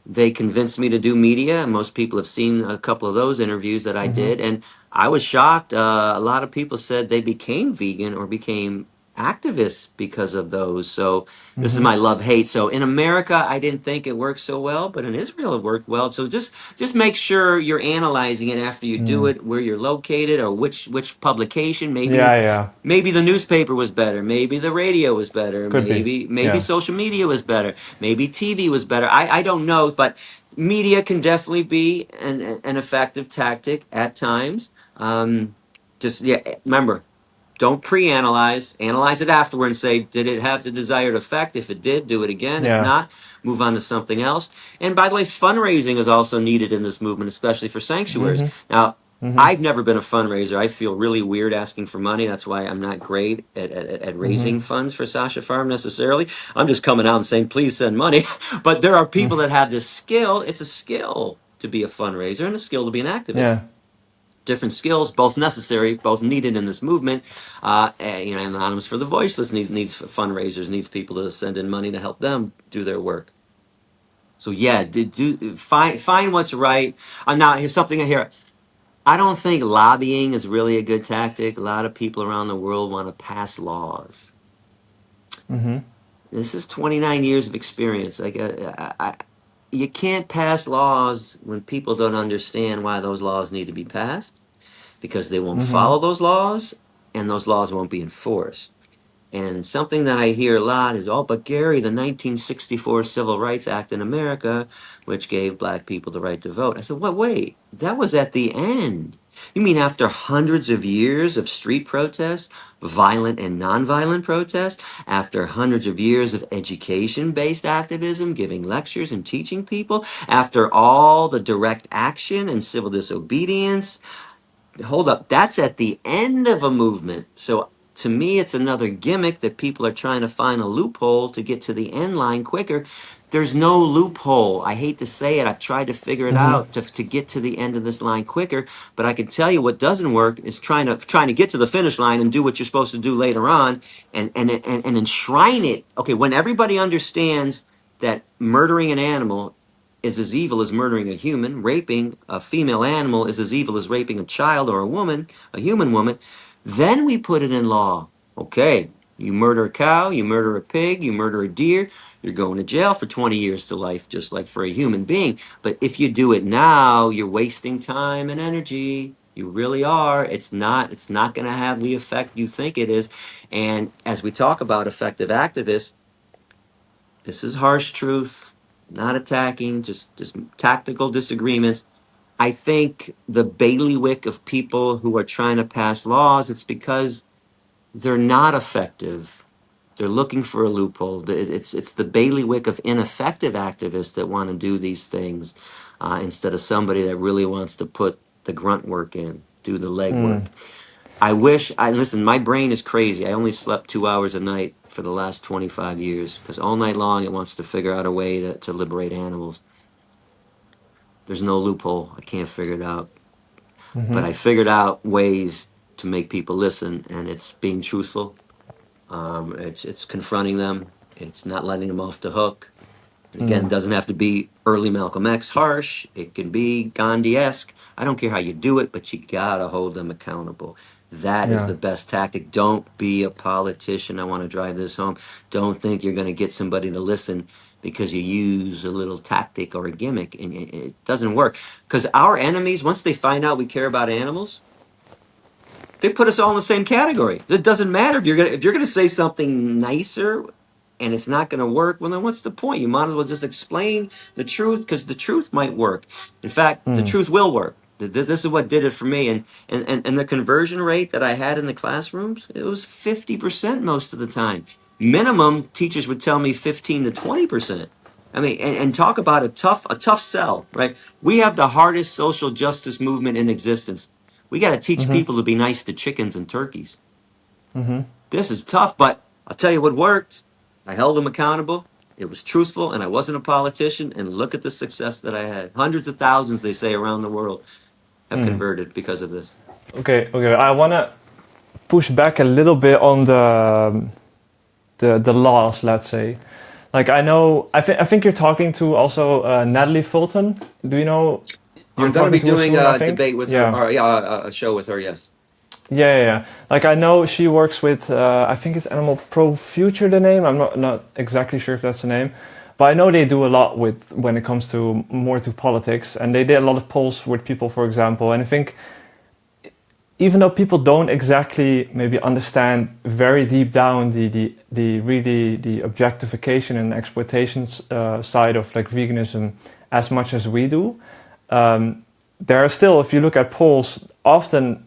they convinced me to do media. And most people have seen a couple of those interviews that I Mm-hmm. did, and I was shocked. A lot of people said they became vegan or became activists because of those. So this is Mm-hmm. my love hate. So in America, I didn't think it worked so well, but in Israel, it worked well. So just make sure you're analyzing it after you do Mm. it, where you're located, or which publication. Maybe Yeah, yeah. maybe the newspaper was better. Maybe the radio was better. Could be. Maybe Yeah. social media was better. Maybe TV was better. I don't know, but media can definitely be an effective tactic at times. Just yeah, remember, don't pre-analyze. Analyze it afterward and say, did it have the desired effect? If it did, do it again. If Yeah. not, move on to something else. And by the way, fundraising is also needed in this movement, especially for sanctuaries. Mm-hmm. Now, I've never been a fundraiser. I feel really weird asking for money. That's why I'm not great at raising funds for SASHA Farm necessarily. I'm just coming out and saying, please send money. But there are people that have this skill. It's a skill to be a fundraiser and a skill to be an activist. Yeah. Different skills, both necessary, both needed in this movement. Anonymous for the Voiceless needs fundraisers, needs people to send in money to help them do their work. So yeah, find what's right. Now here's something I hear. I don't think lobbying is really a good tactic. A lot of people around the world want to pass laws. This is 29 years of experience. You can't pass laws when people don't understand why those laws need to be passed, because they won't follow those laws, and those laws won't be enforced. And something that I hear a lot is, oh, but Gary, the 1964 Civil Rights Act in America, which gave black people the right to vote. I said, what, wait, that was at the end. You mean after hundreds of years of street protests, violent and nonviolent protests, after hundreds of years of education-based activism, giving lectures and teaching people, after all the direct action and civil disobedience, hold up, that's at the end of a movement. So to me, it's another gimmick that people are trying to find a loophole to get to the end line quicker. There's no loophole. I hate to say it. I've tried to figure it out to get to the end of this line quicker. But I can tell you what doesn't work is trying to get to the finish line and do what you're supposed to do later on, and enshrine it. Okay, when everybody understands that murdering an animal is as evil as murdering a human, raping a female animal is as evil as raping a child or a woman, a human woman, then we put it in law. Okay, you murder a cow, you murder a pig, you murder a deer, you're going to jail for 20 years to life, just like for a human being. But if you do it now, you're wasting time and energy. You really are. It's not going to have the effect you think it is. And as we talk about effective activists, this is harsh truth, not attacking, just tactical disagreements. I think the bailiwick of people who are trying to pass laws, it's because they're not effective. They're looking for a loophole. It's the bailiwick of ineffective activists that want to do these things, instead of somebody that really wants to put the grunt work in, do the legwork. Listen, my brain is crazy. I only slept 2 hours a night for the last 25 years because all night long it wants to figure out a way to liberate animals. There's no loophole. I can't figure it out. But I figured out ways to make people listen, and it's being truthful. It's confronting them. It's not letting them off the hook. And again, it doesn't have to be early Malcolm X harsh. It can be Gandhi-esque. I don't care how you do it, but you gotta hold them accountable. That is Yeah. the best tactic. Don't be a politician. I want to drive this home. Don't think you're going to get somebody to listen because you use a little tactic or a gimmick, and it doesn't work. Because our enemies, once they find out we care about animals, they put us all in the same category. It doesn't matter if you're gonna say something nicer and it's not gonna work. Well, then what's the point? You might as well just explain the truth, because the truth might work. In fact, the truth will work. This is what did it for me, and the conversion rate that I had in the classrooms, it was 50% most of the time. Minimum, teachers would tell me 15 to 20%. I mean, and talk about a tough sell, right? We have the hardest social justice movement in existence. We got to teach people to be nice to chickens and turkeys. This is tough, but I'll tell you what worked. I held them accountable. It was truthful, and I wasn't a politician. And look at the success that I had. Hundreds of thousands, they say, around the world have converted because of this. Okay. I want to push back a little bit on the laws, let's say. Like I think you're talking to also Natalie Fulton. Do you know? I'm You're going to be talking to her doing soon, I a think? debate with her, Yeah. or yeah, a show with her, yes. Yeah. Like I know she works with, I think it's Animal Pro Future, the name. I'm not exactly sure if that's the name, but I know they do a lot with when it comes to more to politics, and they did a lot of polls with people, for example. And I think even though people don't exactly maybe understand very deep down the really the objectification and exploitation side of like veganism as much as we do, there are still, if you look at polls, often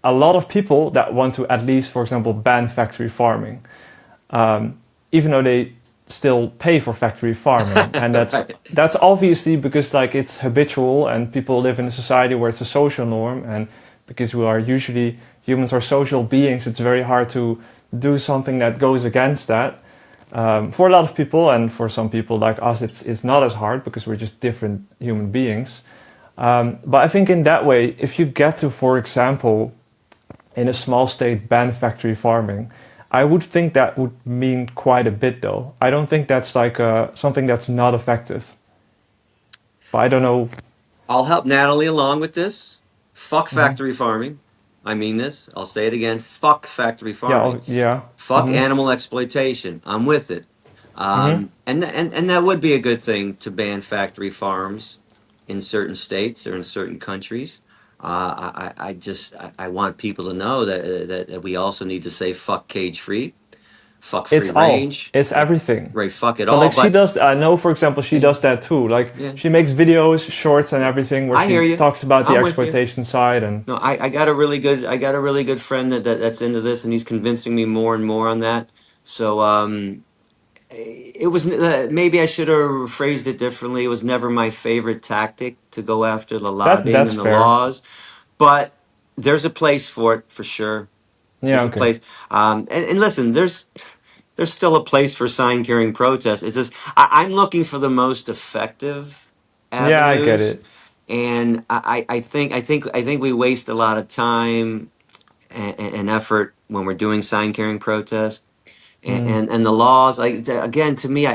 a lot of people that want to at least, for example, ban factory farming, even though they still pay for factory farming, and Right. that's obviously because like it's habitual and people live in a society where it's a social norm, and because we are usually humans are social beings, it's very hard to do something that goes against that. For a lot of people, and for some people like us, it's not as hard because we're just different human beings. But I think in that way, if you get to, for example, in a small state ban factory farming, I would think that would mean quite a bit though. I don't think that's like something that's not effective. But I don't know. I'll help Natalie along with this. Fuck Hmm. factory farming. I mean this. I'll say it again. Fuck factory Yeah, farming. yeah. Fuck Hmm. animal exploitation. I'm with it. Hmm. And that would be a good thing to ban factory farms in certain states or in certain countries. I just I want people to know that we also need to say fuck cage free, fuck free range, It's everything. right? Fuck it But all. like she But does, I know for example she does that too. Like yeah, she makes videos, shorts, and everything where I hear she you. talks about the I'm with you. exploitation side and. No, I got a really good friend that's into this, and he's convincing me more and more on that. So it was maybe I should have phrased it differently. It was never my favorite tactic to go after the lobbying That's and the fair. laws, but there's a place for it for sure. Yeah. There's a Okay. place, and listen, there's still a place for sign carrying protests. It's just I'm looking for the most effective Yeah, I get avenues, it. and I think we waste a lot of time and effort when we're doing sign carrying protests. Mm. And the laws, like again, to me,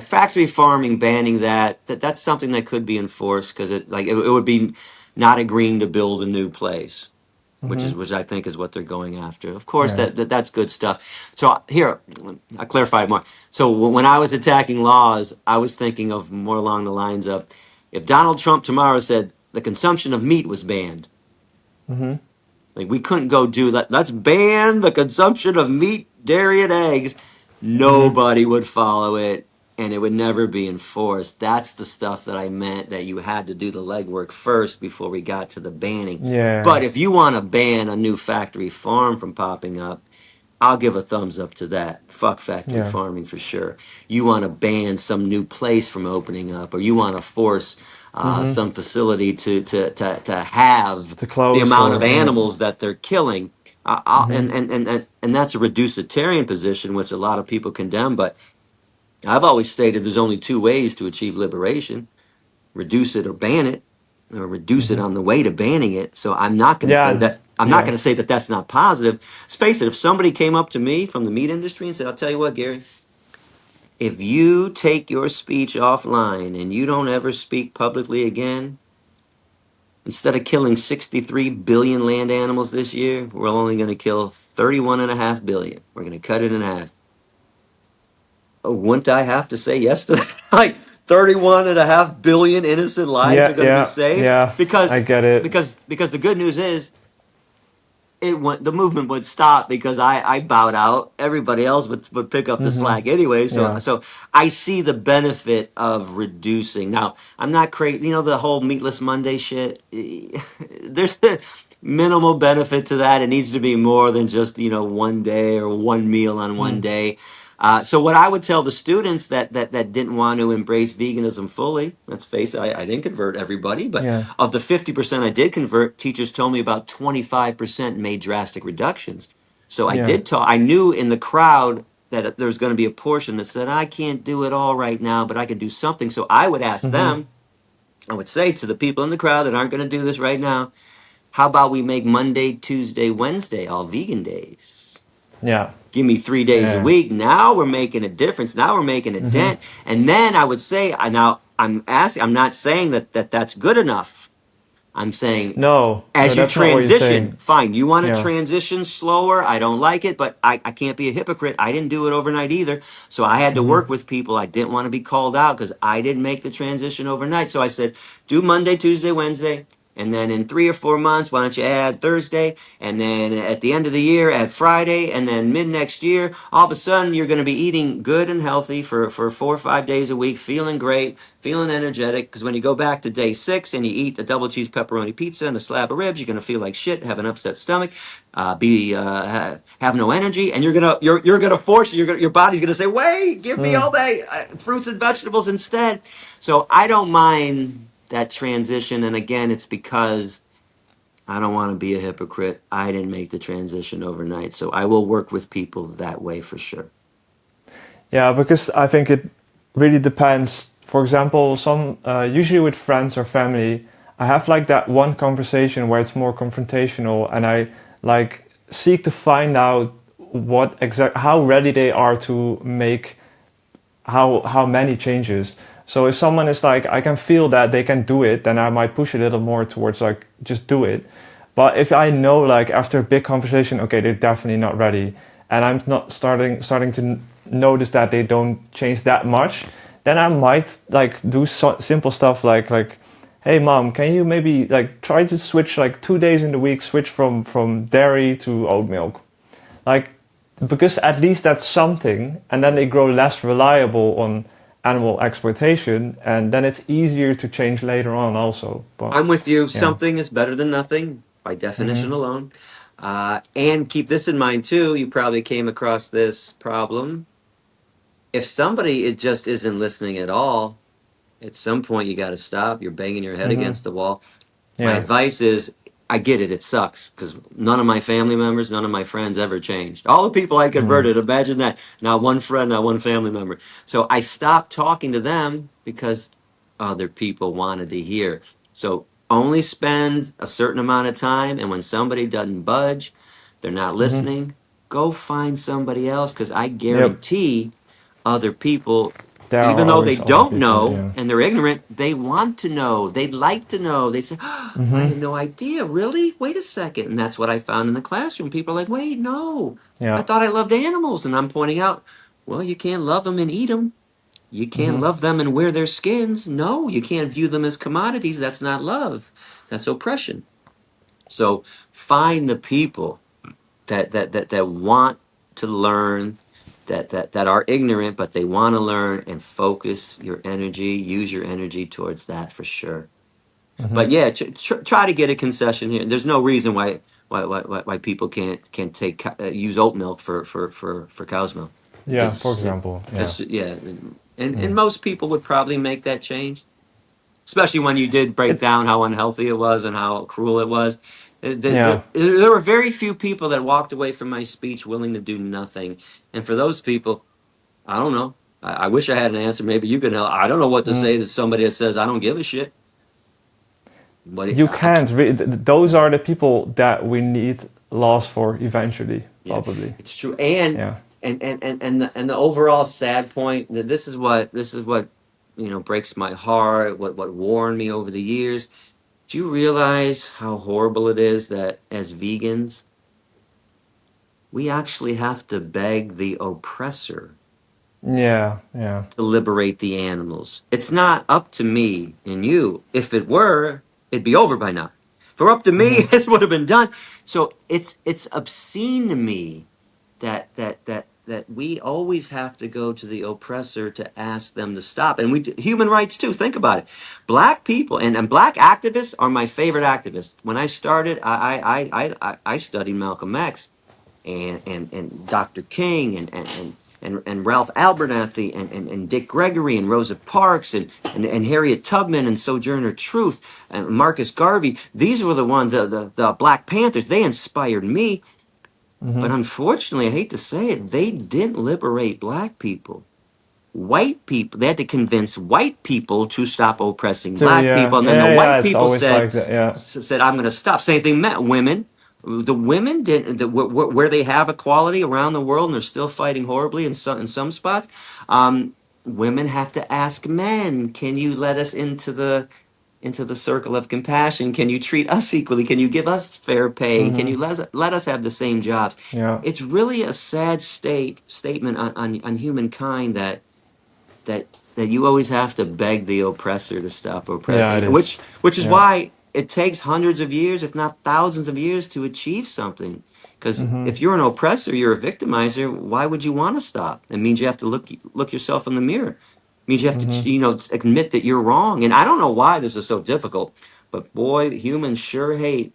factory farming banning that's something that could be enforced because it would be not agreeing to build a new place, Hmm. which I think is what they're going after. Of course, Yeah. that's good stuff. So here, I clarified more. So when I was attacking laws, I was thinking of more along the lines of if Donald Trump tomorrow said the consumption of meat was banned, Hmm. like we couldn't go do that. Let's ban the consumption of meat, dairy, and eggs. Hmm. Nobody would follow it, and it would never be enforced. That's the stuff that I meant that you had to do the legwork first before we got to the banning. But Yeah. if you want to ban a new factory farm from popping up, I'll give a thumbs up to that. Fuck factory Yeah. farming for sure. You want to ban some new place from opening up, or you want to force Hmm. some facility to have To the close amount of or yeah. animals that they're killing. Hmm. And that's a reducitarian position, which a lot of people condemn. But I've always stated there's only two ways to achieve liberation: reduce it or ban it, or reduce it Hmm. on the way to banning it. So I'm not going to say Yeah. that. I'm not Yeah. going to say that that's not positive. Let's face it. If somebody came up to me from the meat industry and said, "I'll tell you what, Gary, if you take your speech offline and you don't ever speak publicly again, instead of killing 63 billion land animals this year, we're only going to kill 31.5 billion. We're going to cut it in half." Wouldn't I have to say yes to that? Like 31.5 billion innocent lives are Yeah. going to be Yeah. saved Yeah. I get it. because the good news is the movement would stop because I bowed out. Everybody else would pick up the Hmm. slack anyway. Yeah. So I see the benefit of reducing. Now I'm not crazy. You know the whole meatless Monday shit. There's the minimal benefit to that. It needs to be more than just one day or one meal on one Mm. day. So what I would tell the students that didn't want to embrace veganism fully, let's face it, I didn't convert everybody, but Yeah. of the 50% I did convert, teachers told me about 25% made drastic reductions. So I Yeah. did talk. I knew in the crowd that there was going to be a portion that said, I can't do it all right now, but I can do something. So I would ask Hmm. them, I would say to the people in the crowd that aren't going to do this right now, how about we make Monday, Tuesday, Wednesday all vegan days? Yeah. Give me 3 days a Yeah. week. Now we're making a difference. Now we're making a Hmm. dent. And then I would say, now I'm asking, I'm not saying that's good enough. I'm saying No. No, as you that's not what you're transition, saying. fine. You want to Yeah. transition slower. I don't like it, but I can't be a hypocrite. I didn't do it overnight either. So I had to Hmm. work with people. I didn't want to be called out because I didn't make the transition overnight. So I said, do Monday, Tuesday, Wednesday. And then in 3 or 4 months, why don't you add Thursday? And then at the end of the year, add Friday. And then mid next year, all of a sudden, you're going to be eating good and healthy for 4 or 5 days a week, feeling great, feeling energetic. Because when you go back to day 6 and you eat a double cheese pepperoni pizza and a slab of ribs, you're going to feel like shit, have an upset stomach, have no energy, and you're gonna force your body's gonna say, wait, give me all that fruits and vegetables instead. So I don't mind that transition, and again, it's because I don't want to be a hypocrite. I didn't make the transition overnight, so I will work with people that way for sure. Yeah, because I think it really depends. For example, some usually with friends or family, I have like that one conversation where it's more confrontational, and I like seek to find out how ready they are to make how many changes. So if someone is like, I can feel that they can do it, then I might push a little more towards like just do it. But if I know like after a big conversation, okay, they're definitely not ready, and I'm not starting to notice that they don't change that much, then I might like do simple stuff like, hey mom, can you maybe like try to switch like 2 days in the week, switch from dairy to oat milk, like, because at least that's something, and then they grow less reliable on animal exploitation, and then it's easier to change later on also. But I'm with you. yeah. Something is better than nothing by Mm-hmm. definition alone. And keep this in mind too. You probably came across this problem. If somebody it just isn't listening at all, at some point you got to stop. You're banging your head Mm-hmm. against the wall. My Yeah. advice is, I get it. It sucks because none of my family members, none of my friends ever changed. All the people I Mm. converted, imagine that. Not one friend, not one family member. So I stopped talking to them because other people wanted to hear. So only spend a certain amount of time. And when somebody doesn't budge, they're not Mm-hmm. listening, go find somebody else because I Yep. guarantee other people, There are even though they always other don't people. know Yeah. and they're ignorant, they want to know. They'd like to know. They say, oh, I Mm-hmm. had no idea. Really? Wait a second. And that's what I found in the classroom. People are like, wait, no. I Yeah. thought I loved animals. And I'm pointing out, well, you can't love them and eat them. You can't Mm-hmm. love them and wear their skins. No, you can't view them as commodities. That's not love. That's oppression. So find the people that want to learn, that are ignorant, but they want to learn, and focus your energy, use your energy towards that for sure. Mm-hmm. But yeah, try to get a concession here. There's no reason why people can't use oat milk for cow's milk, Yeah. For because example. Yeah. that's yeah, and most people would probably make that change, especially when you did break It. down how unhealthy it was and how cruel it was. Yeah. There were very few people that walked away from my speech willing to do nothing. And for those people, I don't know. I wish I had an answer. Maybe you could help. I don't know what to Mm. say to somebody that says, I don't give a shit. But You I can't. Those are the people that we need laws for eventually, yeah, probably. it's true. And Yeah. the overall sad point that this is what breaks my heart. What warned me over the years. Do you realize how horrible it is that as vegans, we actually have to beg the oppressor Yeah. Yeah. to liberate the animals? It's not up to me and you. If it were, it'd be over by now. If it were up to me, Mm-hmm. it would have been done. So it's obscene to me that we always have to go to the oppressor to ask them to stop. And human rights too. Think about it. Black people and black activists are my favorite activists. When I started, I studied Malcolm X and Dr. King and Ralph Abernathy and Dick Gregory and Rosa Parks and Harriet Tubman and Sojourner Truth and Marcus Garvey. These were the ones, the Black Panthers. They inspired me. But Mm-hmm. unfortunately, I hate to say it, they didn't liberate black people. White people, they had to convince white people to stop oppressing So black yeah. people. And then the Yeah. Yeah. white It's people always said, like that. Yeah. I'm going to stop. Same thing meant women. The women didn't, where they have equality around the world and they're still fighting horribly in some spots. Women have to ask men, can you let us into the circle of compassion? Can you treat us equally? Can you give us fair pay? Can Mm-hmm. you let us have the same jobs? Yeah. It's really a sad statement on humankind that you always have to beg the oppressor to stop Yeah. It oppressing. is. Which is Yeah. why it takes hundreds of years, if not thousands of years, to achieve something. Because Mm-hmm. if you're an oppressor, you're a victimizer. Why would you want to stop? It means you have to look yourself in the mirror. It means you have Mm-hmm. to, admit that you're wrong. And I don't know why this is so difficult, but boy, humans sure hate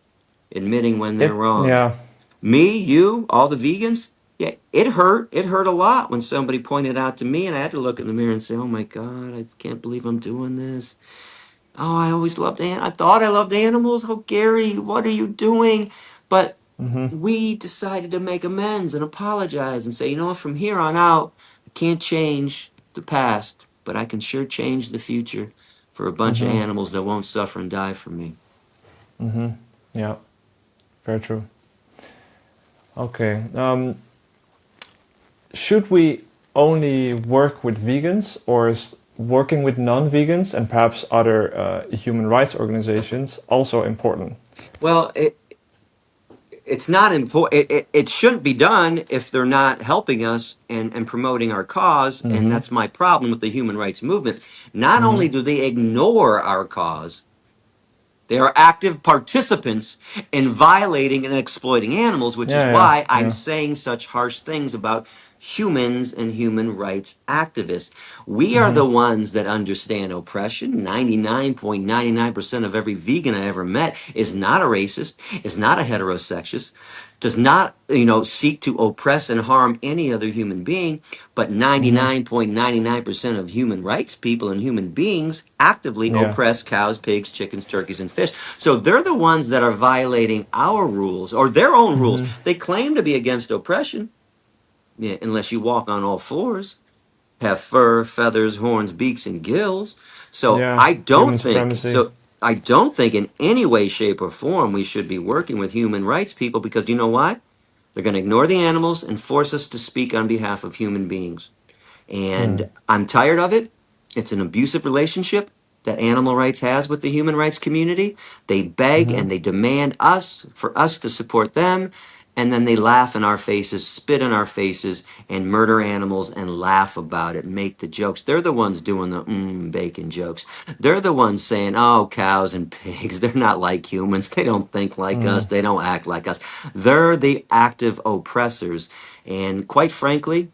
admitting when they're wrong. Yeah. Me, you, all the vegans, yeah, it hurt. It hurt a lot when somebody pointed out to me, and I had to look in the mirror and say, "Oh my God, I can't believe I'm doing this." Oh, I always loved I thought I loved animals. Oh, Gary, what are you doing? But Mm-hmm. we decided to make amends and apologize and say, you know what, from here on out, I can't change the past, but I can sure change the future for a bunch of Mm-hmm. animals that won't suffer and die for me. Mm-hmm. Yeah. Very true. Okay. Should we only work with vegans, or is working with non-vegans and perhaps other human rights organizations also important? Well, it's not important. It shouldn't be done if they're not helping us and promoting our cause. And Mm-hmm. that's my problem with the human rights movement. Not Mm-hmm. only do they ignore our cause, they are active participants in violating and exploiting animals, which is Yeah, yeah, why I'm yeah. saying such harsh things about humans and human rights activists. We are Mm-hmm. the ones that understand oppression. 99.99% of every vegan I ever met is not a racist, is not a heterosexist, does not, seek to oppress and harm any other human being, but Mm-hmm. 99.99% of human rights people and human beings actively Yeah. oppress cows, pigs, chickens, turkeys, and fish. So they're the ones that are violating our rules or their own rules. Mm-hmm. They claim to be against oppression, yeah, unless you walk on all fours, have fur, feathers, horns, beaks, and gills. So Yeah. I Human don't think supremacy. so. I don't think in any way, shape, or form we should be working with human rights people because you know why? They're going to ignore the animals and force us to speak on behalf of human beings. Hmm. And I'm tired of it. It's an abusive relationship that animal rights has with the human rights community. They beg Mm-hmm. and they demand us for us to support them. And then they laugh in our faces, spit in our faces, and murder animals and laugh about it, make the jokes. They're the ones doing the bacon jokes. They're the ones saying, oh, cows and pigs, they're not like humans. They don't think like us. Mm-hmm. They don't act like us. They're the active oppressors. And quite frankly,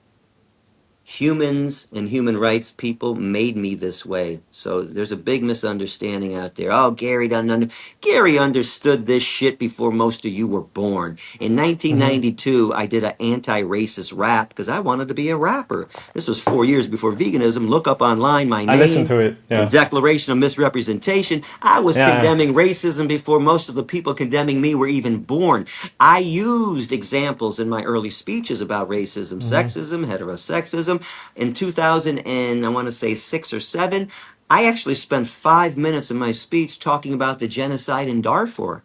humans and human rights people made me this way. So there's a big misunderstanding out there. Oh, Gary doesn't Gary understood this shit before most of you were born. In Mm-hmm. 1992, I did an anti-racist rap because I wanted to be a rapper. This was 4 years before veganism. Look up online my I listened name. to it. The Yeah. Declaration of Misrepresentation. I was Yeah. condemning racism before most of the people condemning me were even born. I used examples in my early speeches about racism, Mm-hmm. sexism, heterosexism. In 2000 and I want to say 6 or 7, I actually spent 5 minutes of my speech talking about the genocide in Darfur.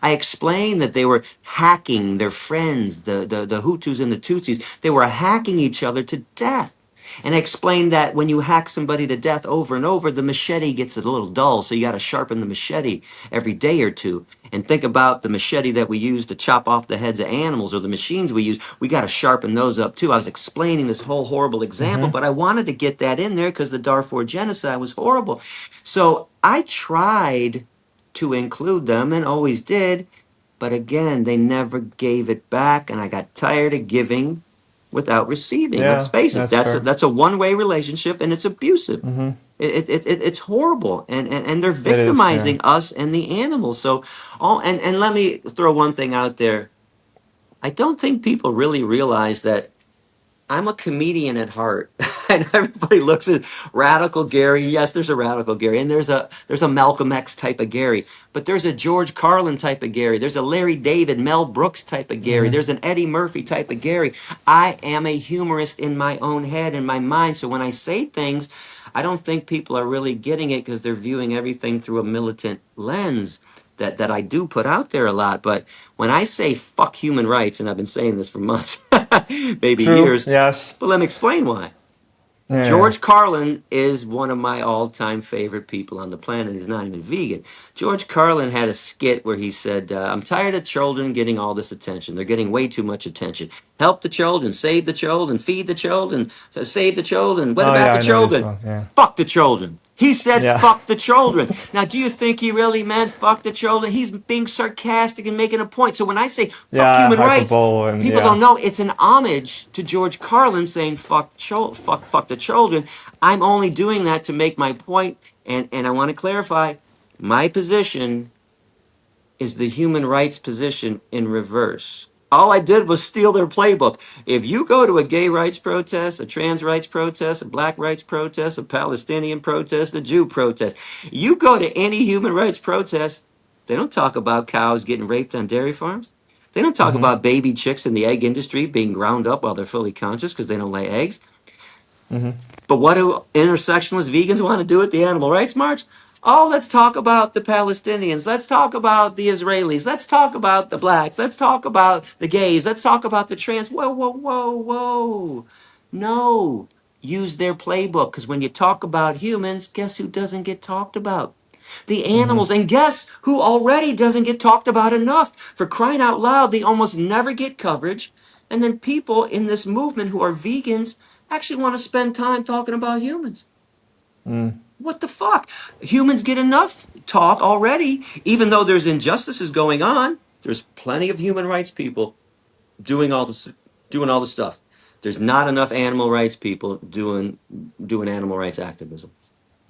I explained that they were hacking their friends, the Hutus and the Tutsis. They were hacking each other to death. And I explained that when you hack somebody to death over and over, the machete gets a little dull, so you got to sharpen the machete every day or two. And think about the machete that we use to chop off the heads of animals or the machines we use. We got to sharpen those up too. I was explaining this whole horrible example, Mm-hmm. but I wanted to get that in there because the Darfur genocide was horrible. So I tried to include them and always did. But again, they never gave it back, and I got tired of giving without receiving. Let's Yeah. face it, That's fair. that's a one-way relationship, and it's abusive. Mm-hmm. It's horrible, and they're It is. Yeah. victimizing us and the animals. So, and let me throw one thing out there. I don't think people really realize that I'm a comedian at heart. And everybody looks at radical Gary. Yes, there's a radical Gary, and there's a Malcolm X type of Gary, but there's a George Carlin type of Gary. There's a Larry David, Mel Brooks type of Gary. Mm-hmm. There's an Eddie Murphy type of Gary. I am a humorist in my own head, in my mind. So when I say things, I don't think people are really getting it because they're viewing everything through a militant lens that I do put out there a lot. But when I say fuck human rights, and I've been saying this for months, maybe True. years, Yes. but let me explain why. Yeah. George Carlin is one of my all-time favorite people on the planet. He's not even vegan. George Carlin had a skit where he said, I'm tired of children getting all this attention. They're getting way too much attention. Help the children, save the children, feed the children, save the children. What Oh about yeah, the I know this children? one. Yeah. Fuck the children. He said, Yeah. fuck the children. Now, do you think he really meant fuck the children? He's being sarcastic and making a point. So when I say fuck Yeah, human rights, hyperbole and people don't yeah. know it's an homage to George Carlin saying fuck the children. I'm only doing that to make my point. And I want to clarify my position is the human rights position in reverse. All I did was steal their playbook. If you go to a gay rights protest, a trans rights protest, a black rights protest, a Palestinian protest, a Jew protest, you go to any human rights protest, they don't talk about cows getting raped on dairy farms. They don't talk Mm-hmm. about baby chicks in the egg industry being ground up while they're fully conscious because they don't lay eggs. Mm-hmm. But what do intersectionalist vegans want to do at the Animal Rights March? Oh, let's talk about the Palestinians. Let's talk about the Israelis. Let's talk about the blacks. Let's talk about the gays. Let's talk about the trans. Whoa, whoa, whoa, whoa. No. Use their playbook because when you talk about humans, guess who doesn't get talked about? The Mm-hmm. animals. And guess who already doesn't get talked about enough? For crying out loud, they almost never get coverage. And then people in this movement who are vegans actually want to spend time talking about humans. Mm. What the fuck? Humans get enough talk already, even though there's injustices going on. There's plenty of human rights people doing all the stuff. There's not enough animal rights people doing animal rights activism.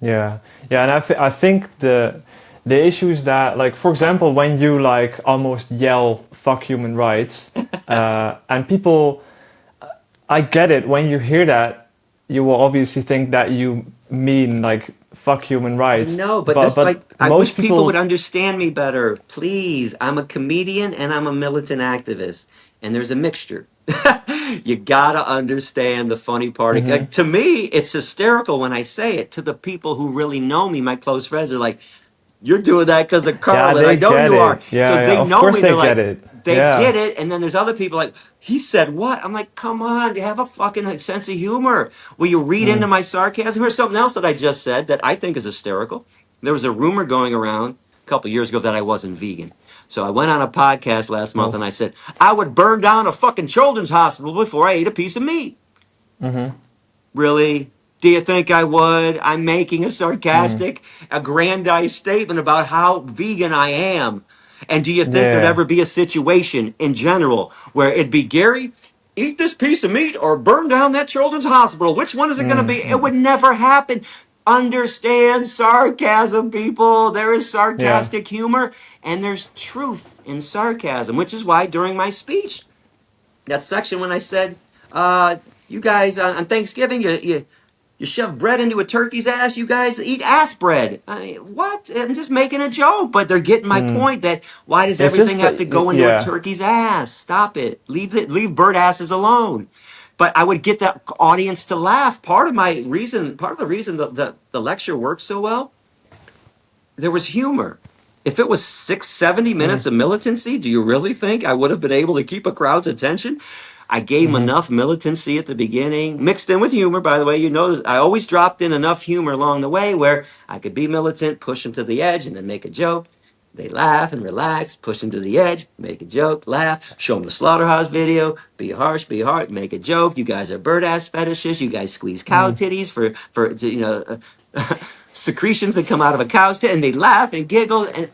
Yeah, yeah, and I think the issue is that, like, for example, when you like almost yell "fuck human rights," and people, I get it. When you hear that, you will obviously think that you mean like "fuck human I rights," know, but but this like I most wish people would people, understand me better. Please, I'm a comedian and I'm a militant activist, and there's a mixture. You gotta understand the funny part. hmm Like, to me, it's hysterical when I say it. To the people who really know me, my close friends are like, "You're doing that because of yeah, Carlin. I they know get you are." it. So Yeah, yeah, they of know course me. They're they get like, it. they Yeah. get it. And then there's other people like, "He said what?" I'm like, "Come on, you have a fucking sense of humor. Will you read into Mm. my sarcasm?" Here's something else that I just said that I think is hysterical. There was a rumor going around a couple years ago that I wasn't vegan. So I went on a podcast last month and I Oh. said, I would burn down a fucking children's hospital before I ate a piece of meat. Mm-hmm. Really? Do you think I would? I'm making a Mm. sarcastic, aggrandized statement about how vegan I am. And do you think there'd Yeah. ever be a situation in general where it'd be Gary, eat this piece of meat or burn down that children's hospital? Which one is it going to be? It Mm. would never happen. Understand sarcasm, people. There is Yeah. sarcastic humor and there's truth in sarcasm, which is why during my speech, that section when I said, you guys on Thanksgiving, you shove bread into a turkey's ass. You guys eat ass bread. I mean, what? I'm just making a joke, but they're getting my Mm. point that why does It's everything just have to go into a yeah. turkey's ass? Stop it. Leave bird asses alone. But I would get the audience to laugh. Part of the reason the lecture worked so well, there was humor. If it was 70 minutes Mm. of militancy, do you really think I would have been able to keep a crowd's attention? I gave him Mm-hmm. enough militancy at the beginning, mixed in with humor, by the way. You notice I always dropped in enough humor along the way where I could be militant, push them to the edge, and then make a joke. They laugh and relax, push them to the edge, make a joke, laugh, show them the slaughterhouse video, be harsh, be hard, make a joke. You guys are bird ass fetishes. You guys squeeze cow Mm. titties for secretions that come out of a cow's tit, and they laugh and giggle. And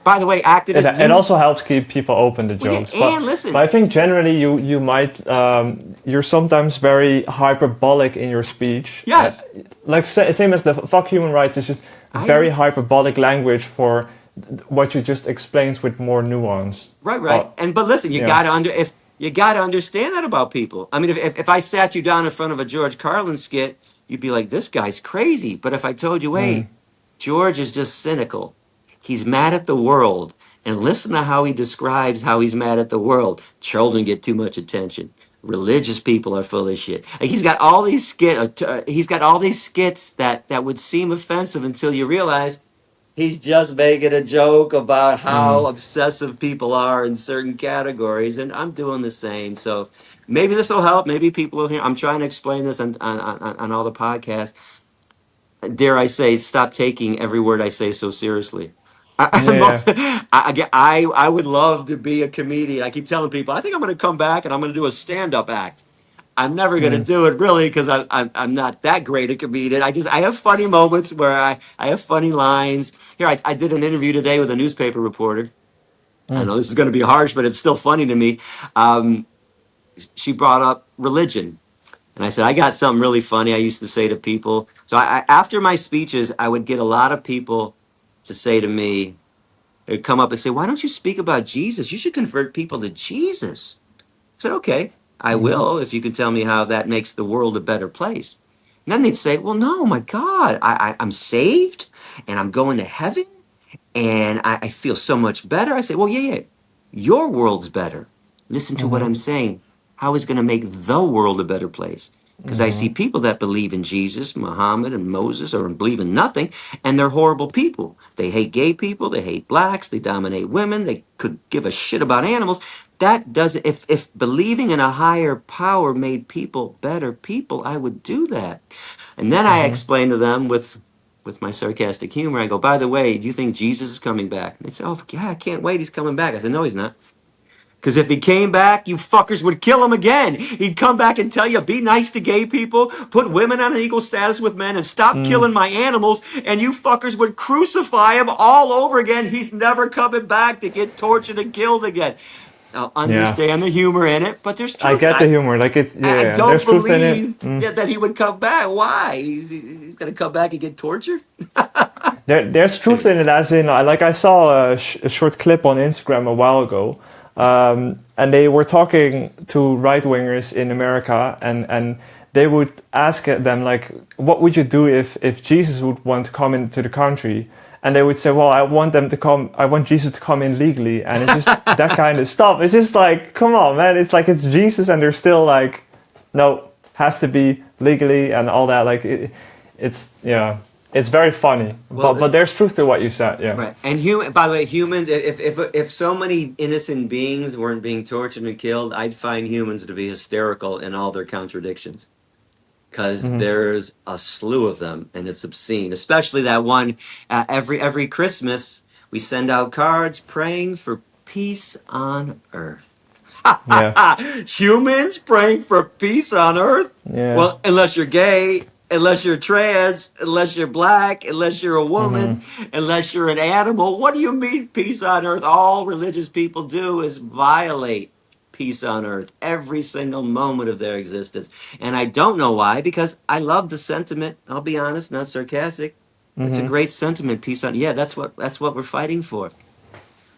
by the way, activist, It also helps keep people open to well, yeah, jokes, and but listen, I think generally you might you're sometimes very hyperbolic in your speech. yes, Like same as the fuck human rights is just I very know. hyperbolic language for what you just explains with more nuance. Right, right. And but listen, Yeah. you gotta understand that about people. I mean, if I sat you down in front of a George Carlin skit, you'd be like, this guy's crazy. But if I told you, Mm. hey, George is just cynical. He's mad at the world. And listen to how he describes how he's mad at the world. Children get too much attention. Religious people are full of shit. Like, he's got all these skits that would seem offensive until you realize he's just making a joke about how Mm. obsessive people are in certain categories, and I'm doing the same. So maybe this will help. Maybe people will hear. I'm trying to explain this on all the podcasts. Dare I say, stop taking every word I say so seriously. Yeah. I would love to be a comedian. I keep telling people I think I'm going to come back and I'm going to do a stand up act. I'm never gonna Mm, do it really because I'm not that great a comedian. I have funny moments where I have funny lines. Here I did an interview today with a newspaper reporter. I mm, know this is going to be harsh, but it's still funny to me. Um, she brought up religion, and I said I got something really funny I used to say to people. So after my speeches, I would get a lot of people to say to me, they'd come up and say, "Why don't you speak about Jesus? You should convert people to Jesus." I said, okay, I mhm, will if you can tell me how that makes the world a better place. And then they'd say, well, no, my God, I'm saved and I'm going to heaven and I feel so much better. I say, well, yeah, your world's better. Listen to what mhm, I'm saying. How is going to make the world a better place? Because I see mhm, people that believe in Jesus, Muhammad, and Moses, or believe in nothing, and they're horrible people. They hate gay people, they hate blacks, they dominate women, they could give a shit about animals. That doesn't, if believing in a higher power made people better people, I would do that. And then I mhm. explain to them with my sarcastic humor, I go, by the way, do you think Jesus is coming back? And they say, oh, yeah, I can't wait. He's coming back. I said, no, he's not. Because if he came back, you fuckers would kill him again. He'd come back and tell you, be nice to gay people, put women on an equal status with men, and stop Mm, killing my animals. And you fuckers would crucify him all over again. He's never coming back to get tortured and killed again. Now, yeah, understand the humor in it, but there's I truth. get the humor. Like it's yeah, I yeah, don't there's truth in it. believe that he would come back. Why? He's going to come back and get tortured? There's truth Anyway. in it, as in like I saw a short clip on Instagram a while ago, and they were talking to right wingers in America, and they would ask them like, what would you do if Jesus would want to come into the country? And they would say, well, I want them to come. I want Jesus to come in legally, and it's just that kind of stuff. It's just like, come on, man. It's like it's Jesus, and they're still like, no, has to be legally and all that. Like it's yeah, it's very funny, Well, but there's truth to what you said. Yeah. right. And human, by the way, humans, if so many innocent beings weren't being tortured and killed, I'd find humans to be hysterical in all their contradictions. Because Hmm. there's a slew of them, and it's obscene. Especially that one. Every Christmas, we send out cards praying for peace on earth. Yeah. Humans praying for peace on earth? Yeah. Well, unless you're gay, unless you're trans, unless you're black, unless you're a Hmm. woman, unless you're an animal. What do you mean peace on earth? All religious people do is violate peace on earth every single moment of their existence. And I don't know why, because I love the sentiment. I'll be honest, not sarcastic. It's a Hmm. great sentiment, peace on. Yeah, that's what we're fighting for.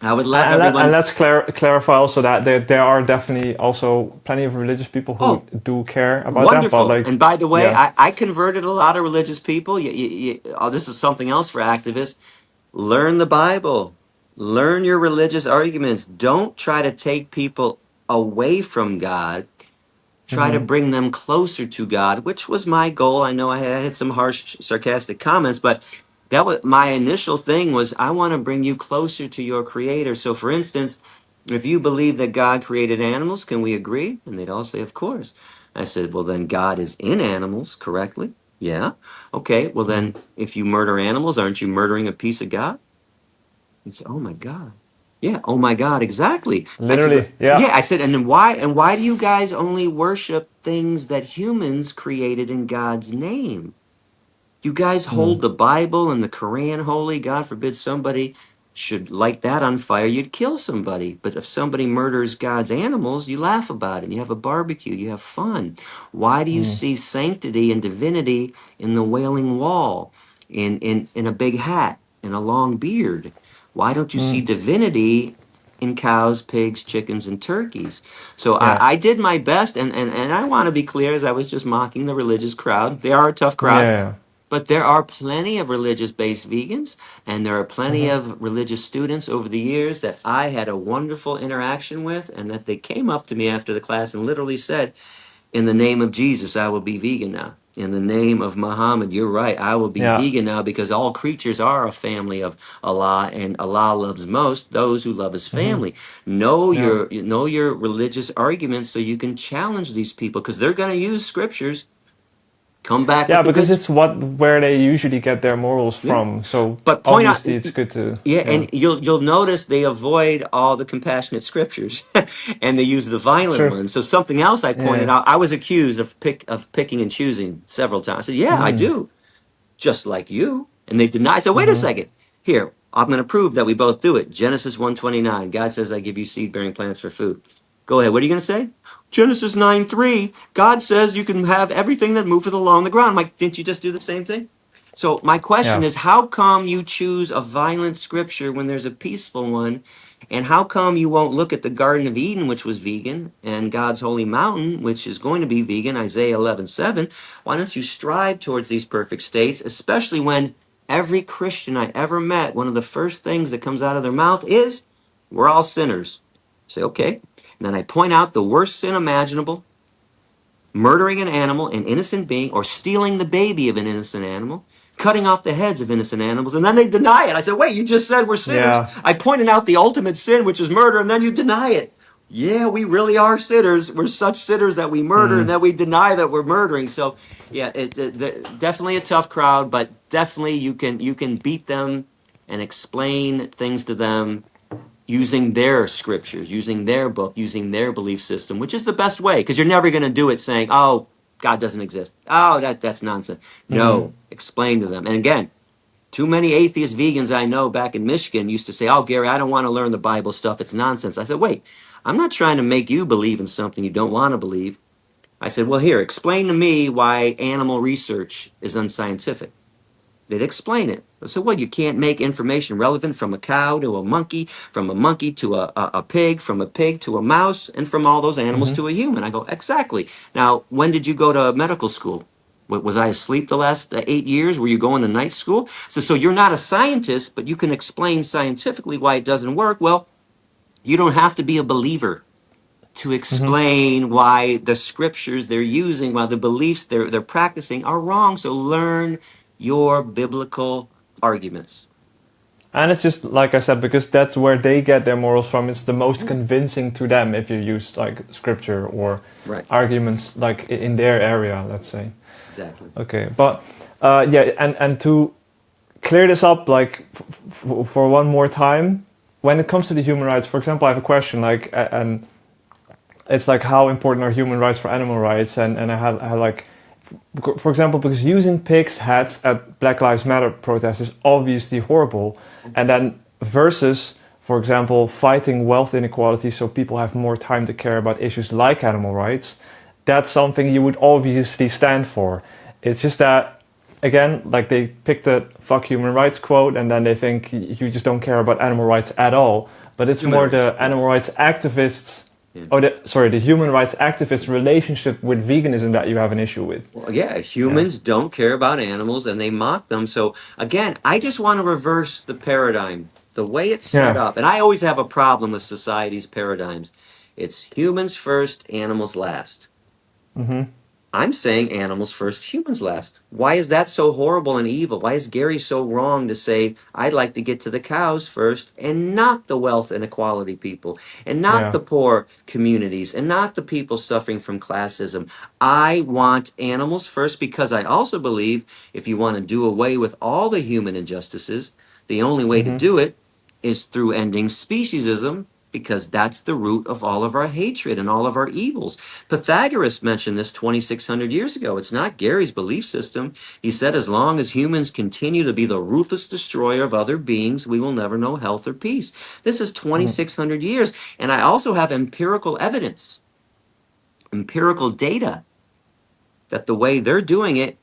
I would love And everyone. let's clarify also that there are definitely also plenty of religious people who Oh, do care about that. But wonderful. like, And by the way, yeah. I converted a lot of religious people. Oh, this is something else for activists. Learn the Bible. Learn your religious arguments. Don't try to take people away from God. Try to Hmm. bring them closer to God, which was my goal. I know I had some harsh, sarcastic comments, but that was my initial thing was I want to bring you closer to your creator. So for instance, if you believe that God created animals, can we agree? And they'd all say, of course. I said, well, then God is in animals, correctly? Yeah. Okay. Well, Hmm. then if you murder animals, aren't you murdering a piece of God? He said, "Oh my God." Yeah, oh my God, exactly. I said, Literally, yeah, yeah. I said, and then why do you guys only worship things that humans created in God's name? You guys Mm. hold the Bible and the Quran holy. God forbid somebody should light that on fire. You'd kill somebody. But if somebody murders God's animals, you laugh about it. You have a barbecue. You have fun. Why do you Mm. see sanctity and divinity in the Wailing Wall, in a big hat, in a long beard? Why don't you see Mm. divinity in cows, pigs, chickens, and turkeys? So Yeah. I did my best, and I want to be clear as I was just mocking the religious crowd. They are a tough crowd. Yeah. But there are plenty of religious based vegans, and there are plenty Hmm. of religious students over the years that I had a wonderful interaction with, and that they came up to me after the class and literally said, in the name of Jesus, I will be vegan now. In the name of Muhammad, you're right, I will be Yeah. vegan now because all creatures are a family of Allah, and Allah loves most those who love his Hmm. family. Yeah. Know your religious arguments so you can challenge these people because they're going to use scriptures Come back Yeah, with the because goods. it's where they usually get their morals Yeah. from. So But point out, obviously it's good to, yeah, yeah. and you'll notice they avoid all the compassionate scriptures, and they use the violent True. ones. So something else I pointed Yeah. out, I was accused of picking and choosing several times. I said, yeah, I Mm. do, just like you. And they denied. So wait a Mm-hmm. second. Here, I'm going to prove that we both do it. Genesis 1:29. God says, I give you seed bearing plants for food. Go ahead. What are you going to say? Genesis 9:3. God says you can have everything that moveth along the ground. I'm like, didn't you just do the same thing? So my question Yeah. is, how come you choose a violent scripture when there's a peaceful one? And how come you won't look at the Garden of Eden, which was vegan, and God's holy mountain, which is going to be vegan, Isaiah 11:7? Why don't you strive towards these perfect states, especially when every Christian I ever met, one of the first things that comes out of their mouth is, we're all sinners. I say, okay. And then I point out the worst sin imaginable, murdering an animal, an innocent being, or stealing the baby of an innocent animal, cutting off the heads of innocent animals, and then they deny it. I said, wait, you just said we're sinners. Yeah. I pointed out the ultimate sin, which is murder, and then you deny it. Yeah, we really are sinners. We're such sinners that we murder and Mm. that we deny that we're murdering. So, yeah, definitely a tough crowd, but definitely you can beat them and explain things to them using their scriptures, using their book, using their belief system, which is the best way, because you're never going to do it saying, "Oh, God doesn't exist." Oh, that's nonsense. Mm. No, explain to them. And again, too many atheist vegans I know back in Michigan used to say, "Oh, Gary, I don't want to learn the Bible stuff. It's nonsense." I said, "Wait, I'm not trying to make you believe in something you don't want to believe." I said, "Well, here, explain to me why animal research is unscientific." They'd explain it. So what? You can't make information relevant from a cow to a monkey, from a monkey to a pig, from a pig to a mouse, and from all those animals Mm-hmm. to a human. I go, exactly. Now, when did you go to medical school? Was I asleep the last 8 years? Were you going to night school? So you're not a scientist, but you can explain scientifically why it doesn't work. Well, you don't have to be a believer to Mm-hmm. explain why the scriptures they're using, why the beliefs they're practicing are wrong. So learn your biblical arguments. And it's just like I said, because that's where they get their morals from. It's the most Yeah, convincing to them if you use like scripture or right. arguments like in their area, let's say. Exactly. Okay, but yeah, and to clear this up, like for one more time, when it comes to the human rights, for example, I have a question, like, and it's like how important are human rights for animal rights, and I had like, for example, because using pigs' heads at Black Lives Matter protests is obviously horrible, and then versus, for example, fighting wealth inequality so people have more time to care about issues like animal rights, that's something you would obviously stand for. It's just that, again, like they pick the fuck human rights quote and then they think you just don't care about animal rights at all. But it's Human more rights. the Yeah. animal rights activists, Yeah. or the human rights activists' relationship with veganism that you have an issue with. Well, yeah, Yeah. humans don't care about animals and they mock them. So again, I just want to reverse the paradigm, the way it's set Yeah. up. And I always have a problem with society's paradigms. It's humans first, animals last. Mm-hmm. I'm saying animals first, humans last. Why is that so horrible and evil? Why is Gary so wrong to say, I'd like to get to the cows first and not the wealth inequality people and not Yeah. the poor communities and not the people suffering from classism? I want animals first because I also believe if you want to do away with all the human injustices, the only way to Mm-hmm. do it is through ending speciesism because that's the root of all of our hatred and all of our evils. Pythagoras mentioned this 2,600 years ago. It's not Gary's belief system. He said, as long as humans continue to be the ruthless destroyer of other beings, we will never know health or peace. This is Mm-hmm. 2,600 years. And I also have empirical evidence, empirical data that the way they're doing it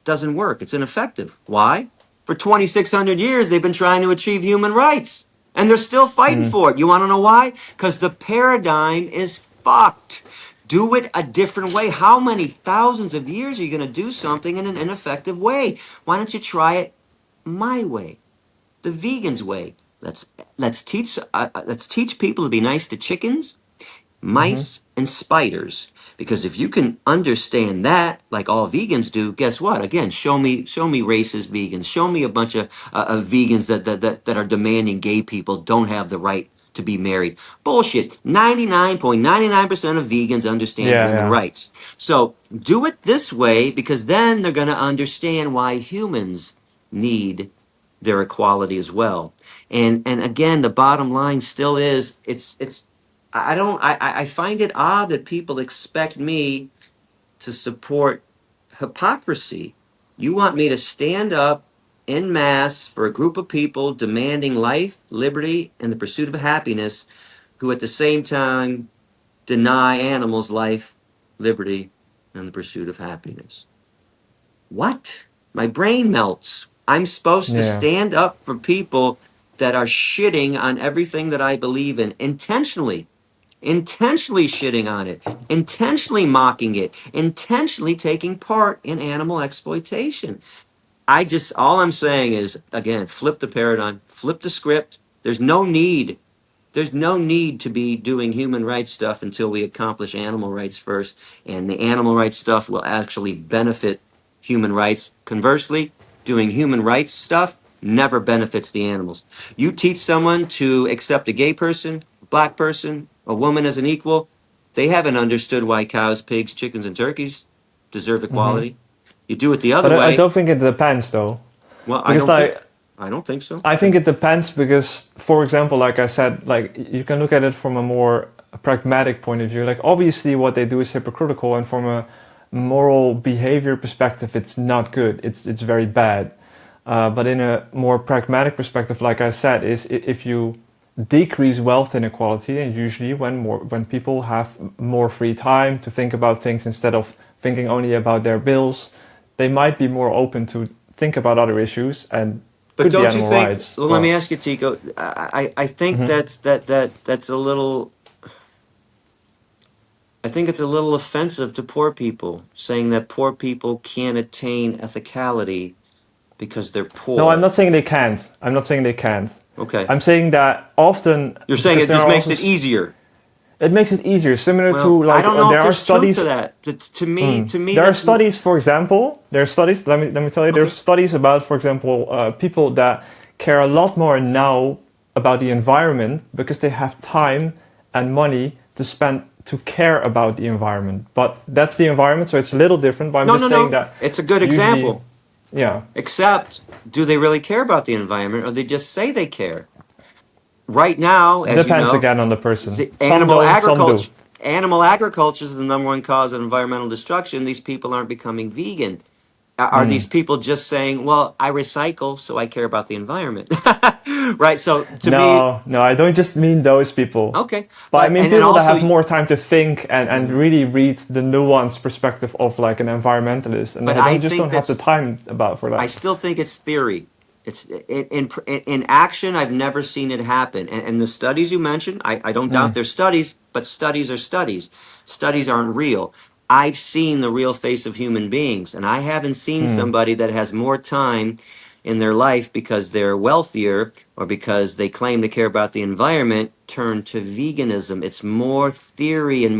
doesn't work. It's ineffective. Why? For 2,600 years, they've been trying to achieve human rights, and they're still fighting Mm-hmm. for it. You want to know why? Because the paradigm is fucked. Do it a different way. How many thousands of years are you going to do something in an ineffective way? Why don't you try it my way, the vegans' way? Let's teach people to be nice to chickens, Mm-hmm. mice, and spiders. Because if you can understand that, like all vegans do, guess what? Again, show me racist vegans. Show me a bunch of vegans that are demanding gay people don't have the right to be married. Bullshit. 99.99% of vegans understand Yeah, women yeah. rights. So do it this way, because then they're going to understand why humans need their equality as well. And again, the bottom line still is, it's I find it odd that people expect me to support hypocrisy. You want me to stand up in mass for a group of people demanding life, liberty, and the pursuit of happiness, who at the same time deny animals life, liberty, and the pursuit of happiness. What? My brain melts. I'm supposed to Yeah. stand up for people that are shitting on everything that I believe in intentionally, intentionally shitting on it, intentionally mocking it, intentionally taking part in animal exploitation. All I'm saying is, again, flip the paradigm, flip the script. There's no need to be doing human rights stuff until we accomplish animal rights first, and the animal rights stuff will actually benefit human rights. Conversely, doing human rights stuff never benefits the animals. You teach someone to accept a gay person, a black person, a woman as an equal, they haven't understood why cows, pigs, chickens, and turkeys deserve Hmm. equality. You do it the other But I way. don't think it depends though, Well, I because don't think like I don't think so. I think it depends because, for example, like I said, like you can look at it from a more pragmatic point of view. Like obviously, what they do is hypocritical, and from a moral behavior perspective, it's not good. It's very bad. But in a more pragmatic perspective, like I said, is if you decrease wealth inequality, and usually when people have more free time to think about things instead of thinking only about their bills, they might be more open to think about other issues and But could be don't you animal think? rights. Well, let me But ask you, Tico. I think mhm. that's a little. I think it's a little offensive to poor people, saying that poor people can't attain ethicality because they're No, I'm poor. not saying they can't. I'm not saying they can't. Okay, I'm saying that often you're saying because it there just are makes also it easier. it makes it easier. Similar Well, to I like don't know if there are there's truth to studies. that. To me, There are that's studies, for example, there are studies. Let me tell you, there's okay. studies about, for example, people that care a lot more now about the environment because they have time and money to spend to care about the environment. But that's the environment, so it's a little different. But I'm No, just no, saying no. that It's a good usually, example. yeah, Except, do they really care about the environment, or they just say they care? Right now, as you depends know, again on the person. the Some don't, some do. animal agriculture is the number one cause of environmental destruction. These people aren't becoming vegan. Are these people just saying, well, I recycle, so I care about the environment? Right. So to me, No, no, I don't just mean those people. okay. But I But, mean and then people that also, have more time to think and really read the nuanced perspective of like an environmentalist, and but they I don't just think don't have the that's, time about for I that. still think it's theory. It's in action. I've never seen it happen. And the studies you mentioned, I don't doubt Mm, they're studies, but studies are studies. Studies aren't real. I've seen the real face of human beings, and I haven't seen mm, somebody that has more time in their life because they're wealthier or because they claim to care about the environment turn to veganism. It's more theory and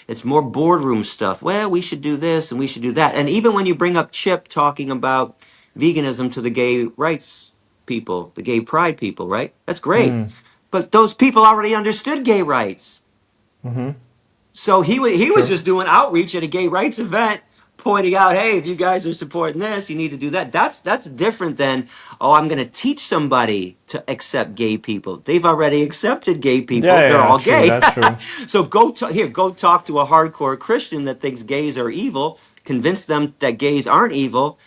it's more boardroom stuff. Well, we should do this and we should do that. And even when you bring up Chip talking about veganism to the gay rights people, the gay pride people, right? That's great. mm, But those people already understood gay rights. mm-hmm. So he was True. just doing outreach at a gay rights event, pointing out, hey, if you guys are supporting this, you need to do that. That's different than, oh, I'm going to teach somebody to accept gay people. They've already accepted gay Yeah, people. yeah, They're yeah, all true. gay. That's true. So go talk to a hardcore Christian that thinks gays are evil. Convince them that gays aren't evil,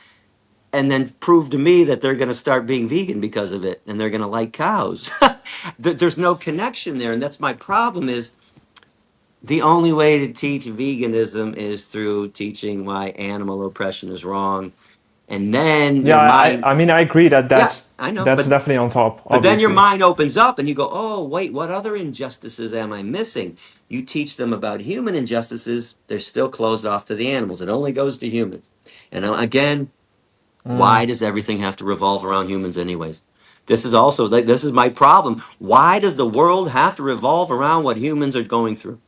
and then prove to me that they're going to start being vegan because of it, and they're going to like cows. There's no connection there, and that's my problem. Is the only way to teach veganism is through teaching why animal oppression is wrong, and then Yeah, your mind, I mean I agree that yeah, that's I know, that's but definitely on top, then your obviously. mind opens up and you go, oh wait, what other injustices am I missing? You teach them about human injustices, they're still closed off to the animals. It only goes to humans. And again, Mm, why does everything have to revolve around humans anyways? This is also like, this is my problem. Why does the world have to revolve around what humans are going through?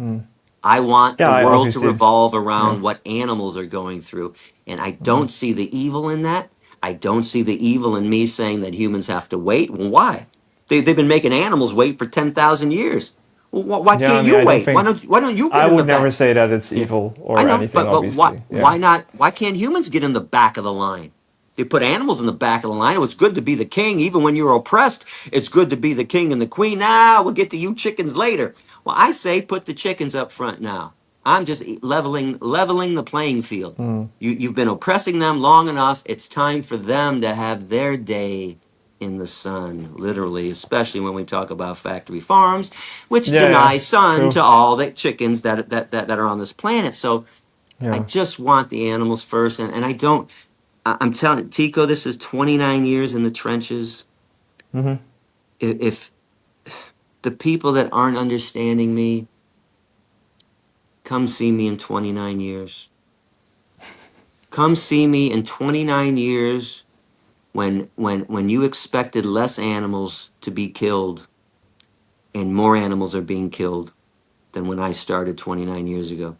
mm. I want Yeah, the I world to obviously. revolve Yeah. around what animals are going through. And I Mm, don't see the evil in that. I don't see the evil in me saying that humans have to wait. Well, why? They've been making animals wait for 10,000 years. Well, why Yeah, I can't mean, you I don't wait? think Why don't you get I in the would never back? say that it's Yeah, evil I or know, anything. but why Obviously, why yeah. not? Why can't humans get in the back of the line? They put animals in the back of the line. Oh, it's good to be the king, even when you're oppressed. It's good to be the king and the queen. Now we'll get to you chickens later. Well, I say put the chickens up front now. I'm just leveling the playing field. You've been oppressing them long enough. It's time for them to have their day in the sun, literally, especially when we talk about factory farms, which Yeah, yeah, deny sun true. to all the chickens that are on this planet. So I Yeah. just want the animals first, and I don't. I'm telling Tico, this is 29 years in the trenches. Hmm. If the people that aren't understanding me, come see me in 29 years. Come see me in 29 years when you expected less animals to be killed and more animals are being killed than when I started 29 years ago.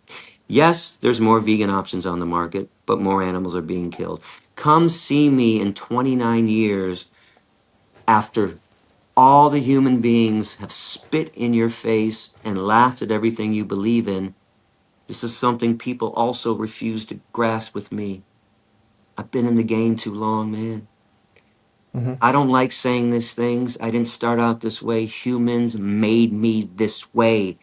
Yes, there's more vegan options on the market, but more animals are being killed. Come see me in 29 years after all the human beings have spit in your face and laughed at everything you believe in. This is something people also refuse to grasp with me. I've been in the game too long, man. Hmm. I don't like saying these things. I didn't start out this way. Humans made me this way. Hmm.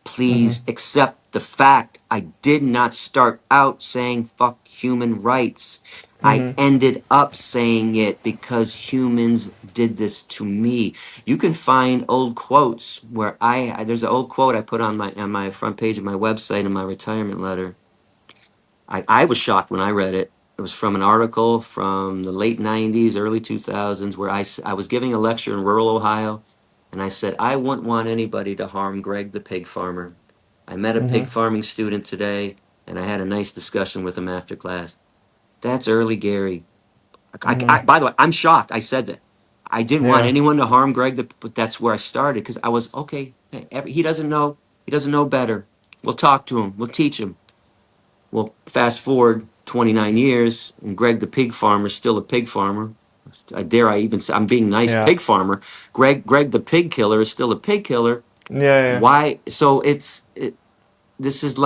Please accept the fact I did not start out saying fuck human rights. I Hmm. ended up saying it because humans did this to me. You can find old quotes where there's an old quote I put on my front page of my website in my retirement letter. I was shocked when I read it. It was from an article from the late 90s, early 2000s, where I was giving a lecture in rural Ohio. And I said, I wouldn't want anybody to harm Greg the pig farmer. I met a pig Hmm. farming student today, and I had a nice discussion with him after class. That's early Gary. Hmm. By the way, I'm shocked I said that. I didn't want Yeah. anyone to harm Greg, but that's where I started because I was, okay, he doesn't know. He doesn't know better. We'll talk to him. We'll teach him. Well, fast forward 29 years, and Greg the pig farmer is still a pig farmer. I even say, I'm being nice, Yeah. pig farmer. Greg the pig killer is still a pig killer. Yeah. Yeah. Why? So this is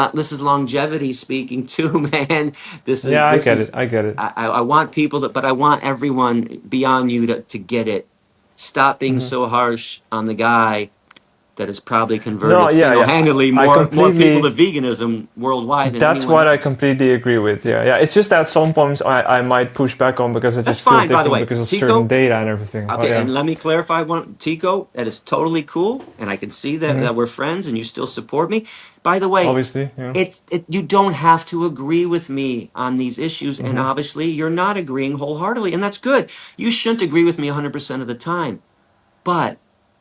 longevity speaking too, man. Yeah. I This get it. is I get it. I want people to, but I want everyone beyond you to get it. Stop being Hmm. so harsh on the guy that has probably No. converted Yeah. Yeah. single-handedly I more people to completely. veganism worldwide than That's anyone what I else. completely agree with. Yeah. Yeah. It's just that some points I might push back on because I That's just feel fine, by the different way. because of certain Tico, data and everything. But okay, yeah. and let me clarify one, Tico, that is totally cool, and I can see Hmm. that we're friends and you still support me. By the way, Obviously. Yeah. you don't have to agree with me on these issues, and Hmm. obviously you're not agreeing wholeheartedly, and that's good. You shouldn't agree with me 100% of the time. But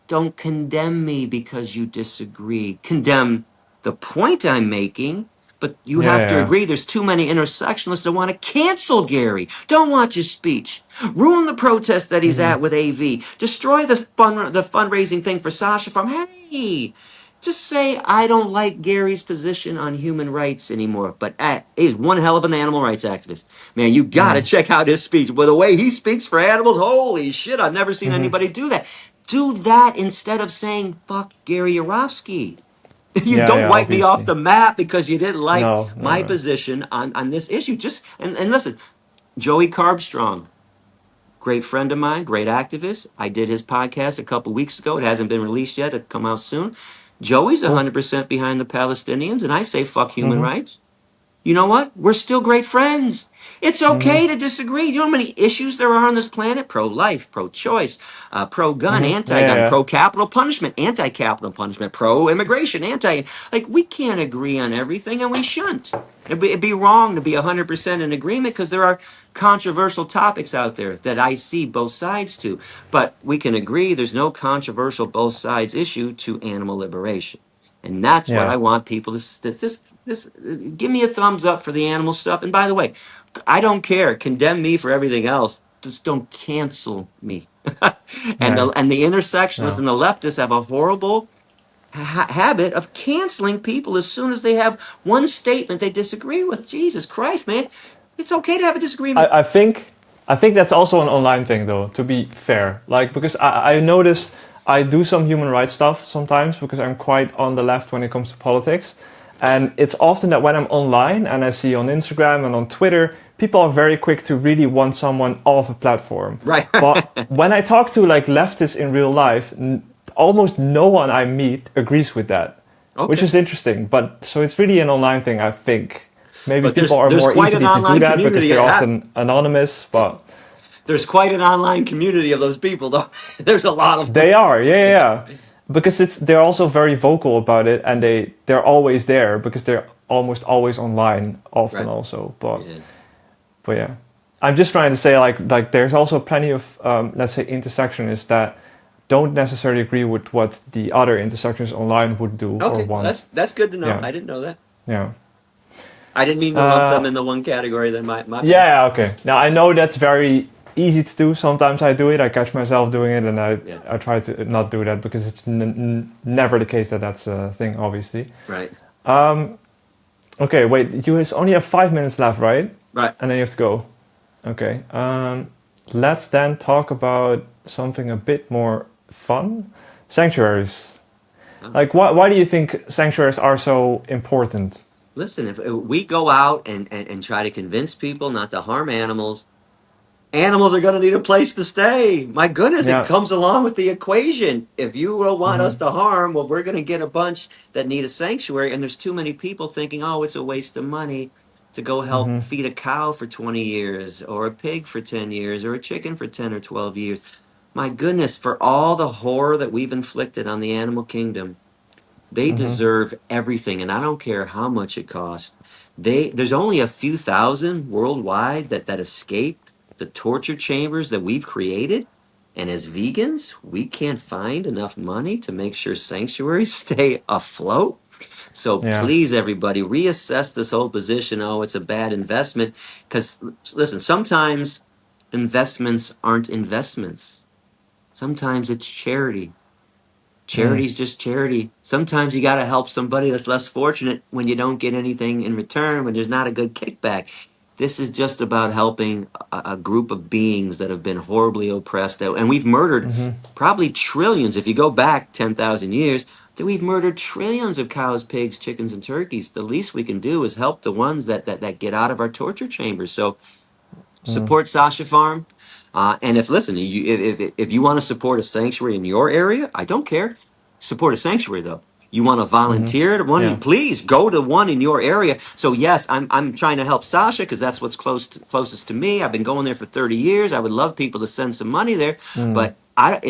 don't condemn me because you disagree. Condemn the point I'm making, but you Yeah. have to Yeah. agree there's too many intersectionalists that want to cancel Gary. Don't watch his speech. Ruin the protest that he's Hmm. at with AV. Destroy the fundraising thing for SASHA Farm. Hey, just say I don't like Gary's position on human rights anymore. But he's one hell of an animal rights activist. Man, you gotta Hmm. check out his speech. But the way he speaks for animals, holy shit, I've never seen Hmm. anybody do that. Do that instead of saying fuck Gary Yourofsky. You Yeah. don't Yeah. wipe me off Obviously. the map because you didn't like No. No. my No. position on this issue. Just and listen, Joey Carbstrong, great friend of mine, great activist. I did his podcast a couple weeks ago. It hasn't been released yet. It'll come out soon. Joey's Cool. 100% behind the Palestinians, and I say fuck human Hmm. rights. You know what? We're still great friends. It's Hmm. okay to disagree. You know how many issues there are on this planet? Pro-life, pro-choice, pro-gun, Hmm. Yeah. anti-gun, Yeah. pro-capital punishment, anti-capital punishment, pro-immigration, anti... Like, we can't agree on everything, and we shouldn't. It'd be wrong to be 100% in agreement because there are controversial topics out there that I see both sides to. But we can agree there's no controversial both sides issue to animal liberation. And that's what Yeah. I want people this give me a thumbs up for the animal stuff. And by the way, I don't care. Condemn me for everything else. Just don't cancel me. Yeah. And the intersectionists No. and the leftists have a horrible habit of canceling people as soon as they have one statement they disagree with. Jesus Christ, man. It's okay to have a disagreement. I think that's also an online thing though, to be fair. Like because I noticed I do some human rights stuff sometimes because I'm quite on the left when it comes to politics. And it's often that when I'm online and I see on Instagram and on Twitter, people are very quick to really want someone off a platform. Right. But when I talk to like leftists in real life, almost no one I meet agrees with that, which Okay. is interesting. But so it's really an online thing, I think. Maybe But people are there's more quite an easily to do online that because community. they're often anonymous, but There's quite an online community of those people, though. There's a lot of them. they are, yeah, yeah, yeah. Because they're also very vocal about it, and they're always there because they're almost always online, often Right. also. Yeah. But yeah, I'm just trying to say like there's also plenty of let's say intersectionists that don't necessarily agree with what the other intersectionists online would do or Okay. Well, want. that's good to know. Yeah, I didn't know that. yeah. I didn't mean to lump them Uh, in the one category. Then my bad. yeah, okay. Now I know that's very easy to do. Sometimes I do it. I catch myself doing it, and Yeah. I try to not do that because it's never the case that that's a thing, obviously. Right. Okay, wait. You only have 5 minutes left, right? Right. And then you have to go. Okay. Let's then talk about something a bit more fun. Sanctuaries. Oh. Like, why do you think sanctuaries are so important? Listen, if we go out and try to convince people not to harm animals, animals are going to need a place to stay. My goodness, it Yeah. comes along with the equation. If you don't want us Mm-hmm. to harm, well, we're going to get a bunch that need a sanctuary. And there's too many people thinking, oh, it's a waste of money to go help Mm-hmm. feed a cow for 20 years or a pig for 10 years or a chicken for 10 or 12 years. My goodness, for all the horror that we've inflicted on the animal kingdom, they Mm-hmm. deserve everything, and I don't care how much it costs. There's only a few thousand worldwide that escape the torture chambers that we've created. And as vegans, we can't find enough money to make sure sanctuaries stay afloat. So Yeah. please, everybody, reassess this whole position. Oh, it's a bad investment. Because listen, sometimes investments aren't investments. Sometimes it's charity. Mm. Charity's just charity. Sometimes you got to help somebody that's less fortunate when you don't get anything in return, when there's not a good kickback. This is just about helping a group of beings that have been horribly oppressed. And we've murdered Mm-hmm. probably trillions. If you go back 10,000 years, that we've murdered trillions of cows, pigs, chickens, and turkeys. The least we can do is help the ones that get out of our torture chambers. So Mm. support SASHA Farm. And if listen, if you want to support a sanctuary in your area, I don't care. Support a sanctuary though. You want to Mm-hmm. volunteer at one? Yeah. Please go to one in your area. So yes, I'm trying to help Sasha because that's what's closest to me. I've been going there for 30 years. I would love people to send some money there, Mm. but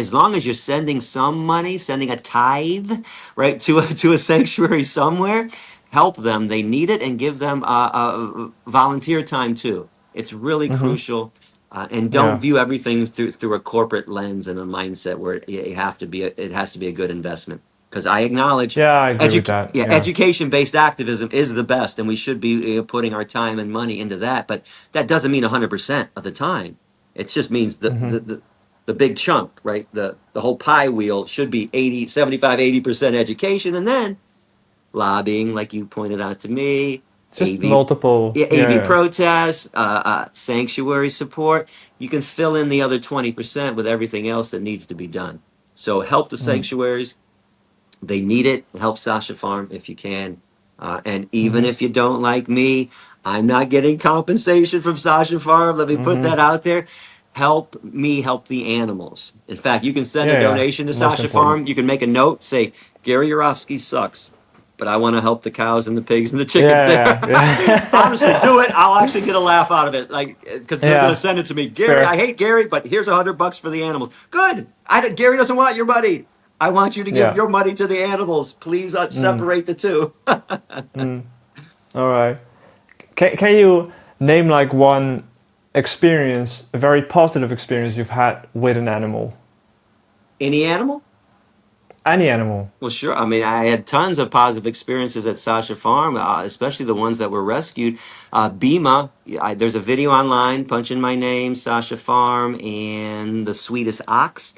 as long as you're sending some money, sending a tithe, right, to a sanctuary somewhere, help them. They need it, and give them volunteer time too. It's really Mm-hmm. crucial. And don't Yeah. view everything through a corporate lens and a mindset where it has to be a good investment. Because I acknowledge Yeah, I agree with that. Yeah. education based activism is the best, and we should be putting our time and money into that. But that doesn't mean 100% of the time. It just means Mm-hmm. the big chunk, right? The whole pie wheel should be 80, 75, 80% education, and then lobbying, like you pointed out to me, Just AV, multiple. yeah, Yeah. AV Yeah. protests, sanctuary support. You can fill in the other 20% with everything else that needs to be done. So help the Mm. sanctuaries. They need it. Help Sasha Farm if you can. And even Mm-hmm. if you don't like me, I'm not getting compensation from Sasha Farm. Let me put Mm-hmm. that out there. Help me help the animals. In fact, you can send a Yeah. Yeah. donation to Most Sasha important. Farm. You can make a note, say, Gary Yourofsky sucks, but I want to help the cows and the pigs and the chickens there. Yeah. Yeah. Honestly, do it. I'll actually get a laugh out of it. Like, because they're going to Yeah. send it to me. Gary, I Fair. hate Gary, but here's $100 for the animals. Good. Gary doesn't want your money. I want you to give Yeah. your money to the animals. Please Mm. separate the two. Mm. All right. Can you name like one experience, a very positive experience you've had with an animal? Any animal? Any animal? Well, sure. I mean, I had tons of positive experiences at Sasha Farm, especially the ones that were rescued. Bima, there's a video online, punch in my name, Sasha Farm, and the sweetest ox.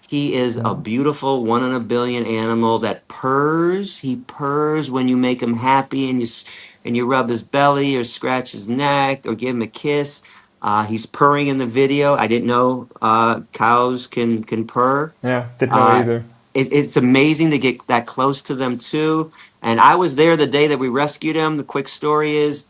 He is a Mm. beautiful 1 in a billion animal that purrs. He purrs when you make him happy and you rub his belly or scratch his neck or give him a kiss. He's purring in the video. I didn't know cows can purr. Yeah, didn't know Uh, either. it's amazing to get that close to them too. And I was there the day that we rescued him. The quick story is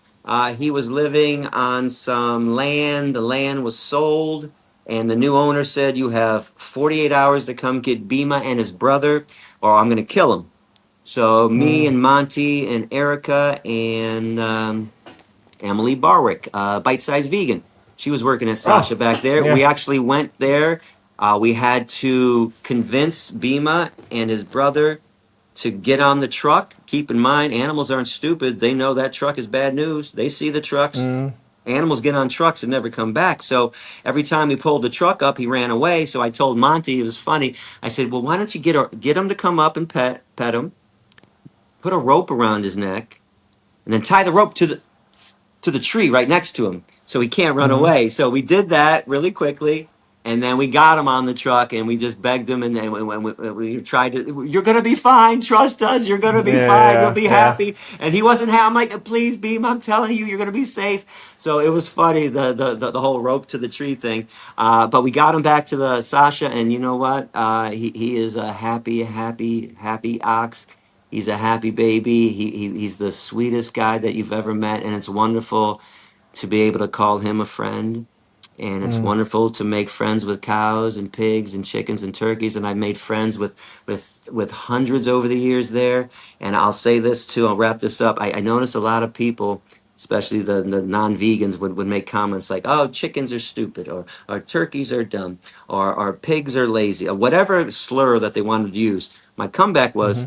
he was living on some land. The land was sold, and the new owner said, "You have 48 hours to come get Bima and his brother, or I'm going to kill him." So me Mm. and Monty and Erica and Emily Barwick, Bite Size Vegan. She was working at Oh, Sasha back there. We yeah. actually went there. We had to convince Bima and his brother to get on the truck. Keep in mind, animals aren't stupid. They know that truck is bad news. They see the trucks. Mm. Animals get on trucks and never come back. So every time he pulled the truck up, he ran away. So I told Monty, it was funny. I said, "Well, why don't you get him to come up and pet him, put a rope around his neck, and then tie the rope to the tree right next to him so he can't run Mm-hmm. away." So we did that really quickly. And then we got him on the truck and we just begged him. And then we tried to, "You're going to be fine. Trust us. You're going to be fine. You'll Yeah, be yeah. happy." And he wasn't happy. I'm like, "Please, Beam, I'm telling you, you're going to be safe." So it was funny, the whole rope to the tree thing. But we got him back to the Sasha. And you know what? He is a happy, happy, happy ox. He's a happy baby. He's the sweetest guy that you've ever met. And it's wonderful to be able to call him a friend. And it's Mm. wonderful to make friends with cows and pigs and chickens and turkeys. And I've made friends with hundreds over the years there. And I'll say this too, I'll wrap this up. I notice a lot of people, especially the non-vegans, would make comments like, "Oh, chickens are stupid," or "Turkeys are dumb," or "Pigs are lazy," or whatever slur that they wanted to use. My comeback Mm-hmm. was,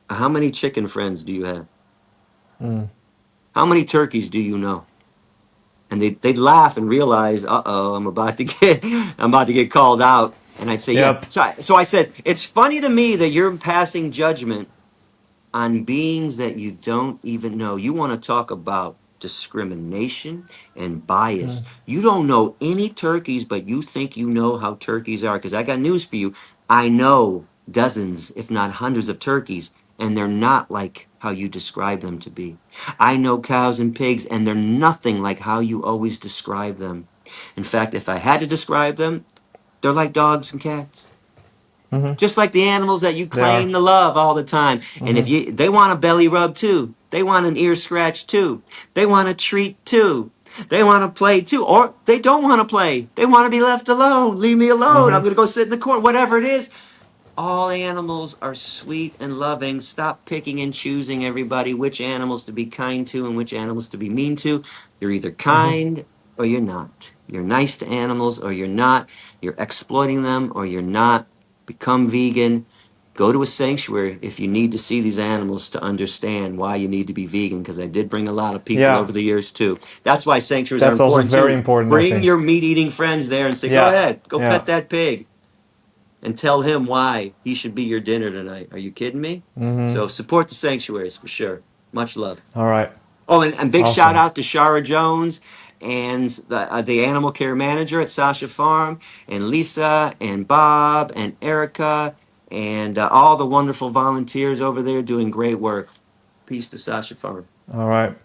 "How many chicken friends do you have? Mm. How many turkeys do you know?" And they'd laugh and realize, "Uh-oh, I'm about to get called out." And I'd say, "Yeah." Yep. So I said, "It's funny to me that you're passing judgment on beings that you don't even know. You want to talk about discrimination and bias. Mm. You don't know any turkeys, but you think you know how turkeys are." Because I got news for you. I know dozens, if not hundreds of turkeys, and they're not like how you describe them to be. I know cows and pigs, and they're nothing like how you always describe them. In fact, if I had to describe them, they're like dogs and cats, Mm-hmm. just like the animals that you They are. claim to love all the time. And Mm-hmm. if you they want a belly rub too, they want an ear scratch too, they want a treat too, they want to play too, or they don't want to play, they want to be left alone. "Leave me alone, I'm Mm-hmm. going to go sit in the corner," whatever it is. All animals are sweet and loving. Stop picking and choosing, everybody, which animals to be kind to and which animals to be mean to. You're either Mm-hmm. kind or you're not. You're nice to animals or you're not. You're exploiting them or you're not. Become vegan. Go to a sanctuary if you need to see these animals to understand why you need to be vegan, because I did bring a lot of people Yeah, over the years too. That's why sanctuaries are that's also important very too. important, I Bring think. your meat eating friends there and say, "Go Yeah, ahead, go yeah. pet that pig and tell him why he should be your dinner tonight." Are you kidding me? Mm-hmm. So support the sanctuaries for sure. Much love. All right. Oh, and big shout Awesome. out to Shara Jones and the animal care manager at SASHA Farm, and Lisa and Bob and Erica and all the wonderful volunteers over there doing great work. Peace to SASHA Farm. All right.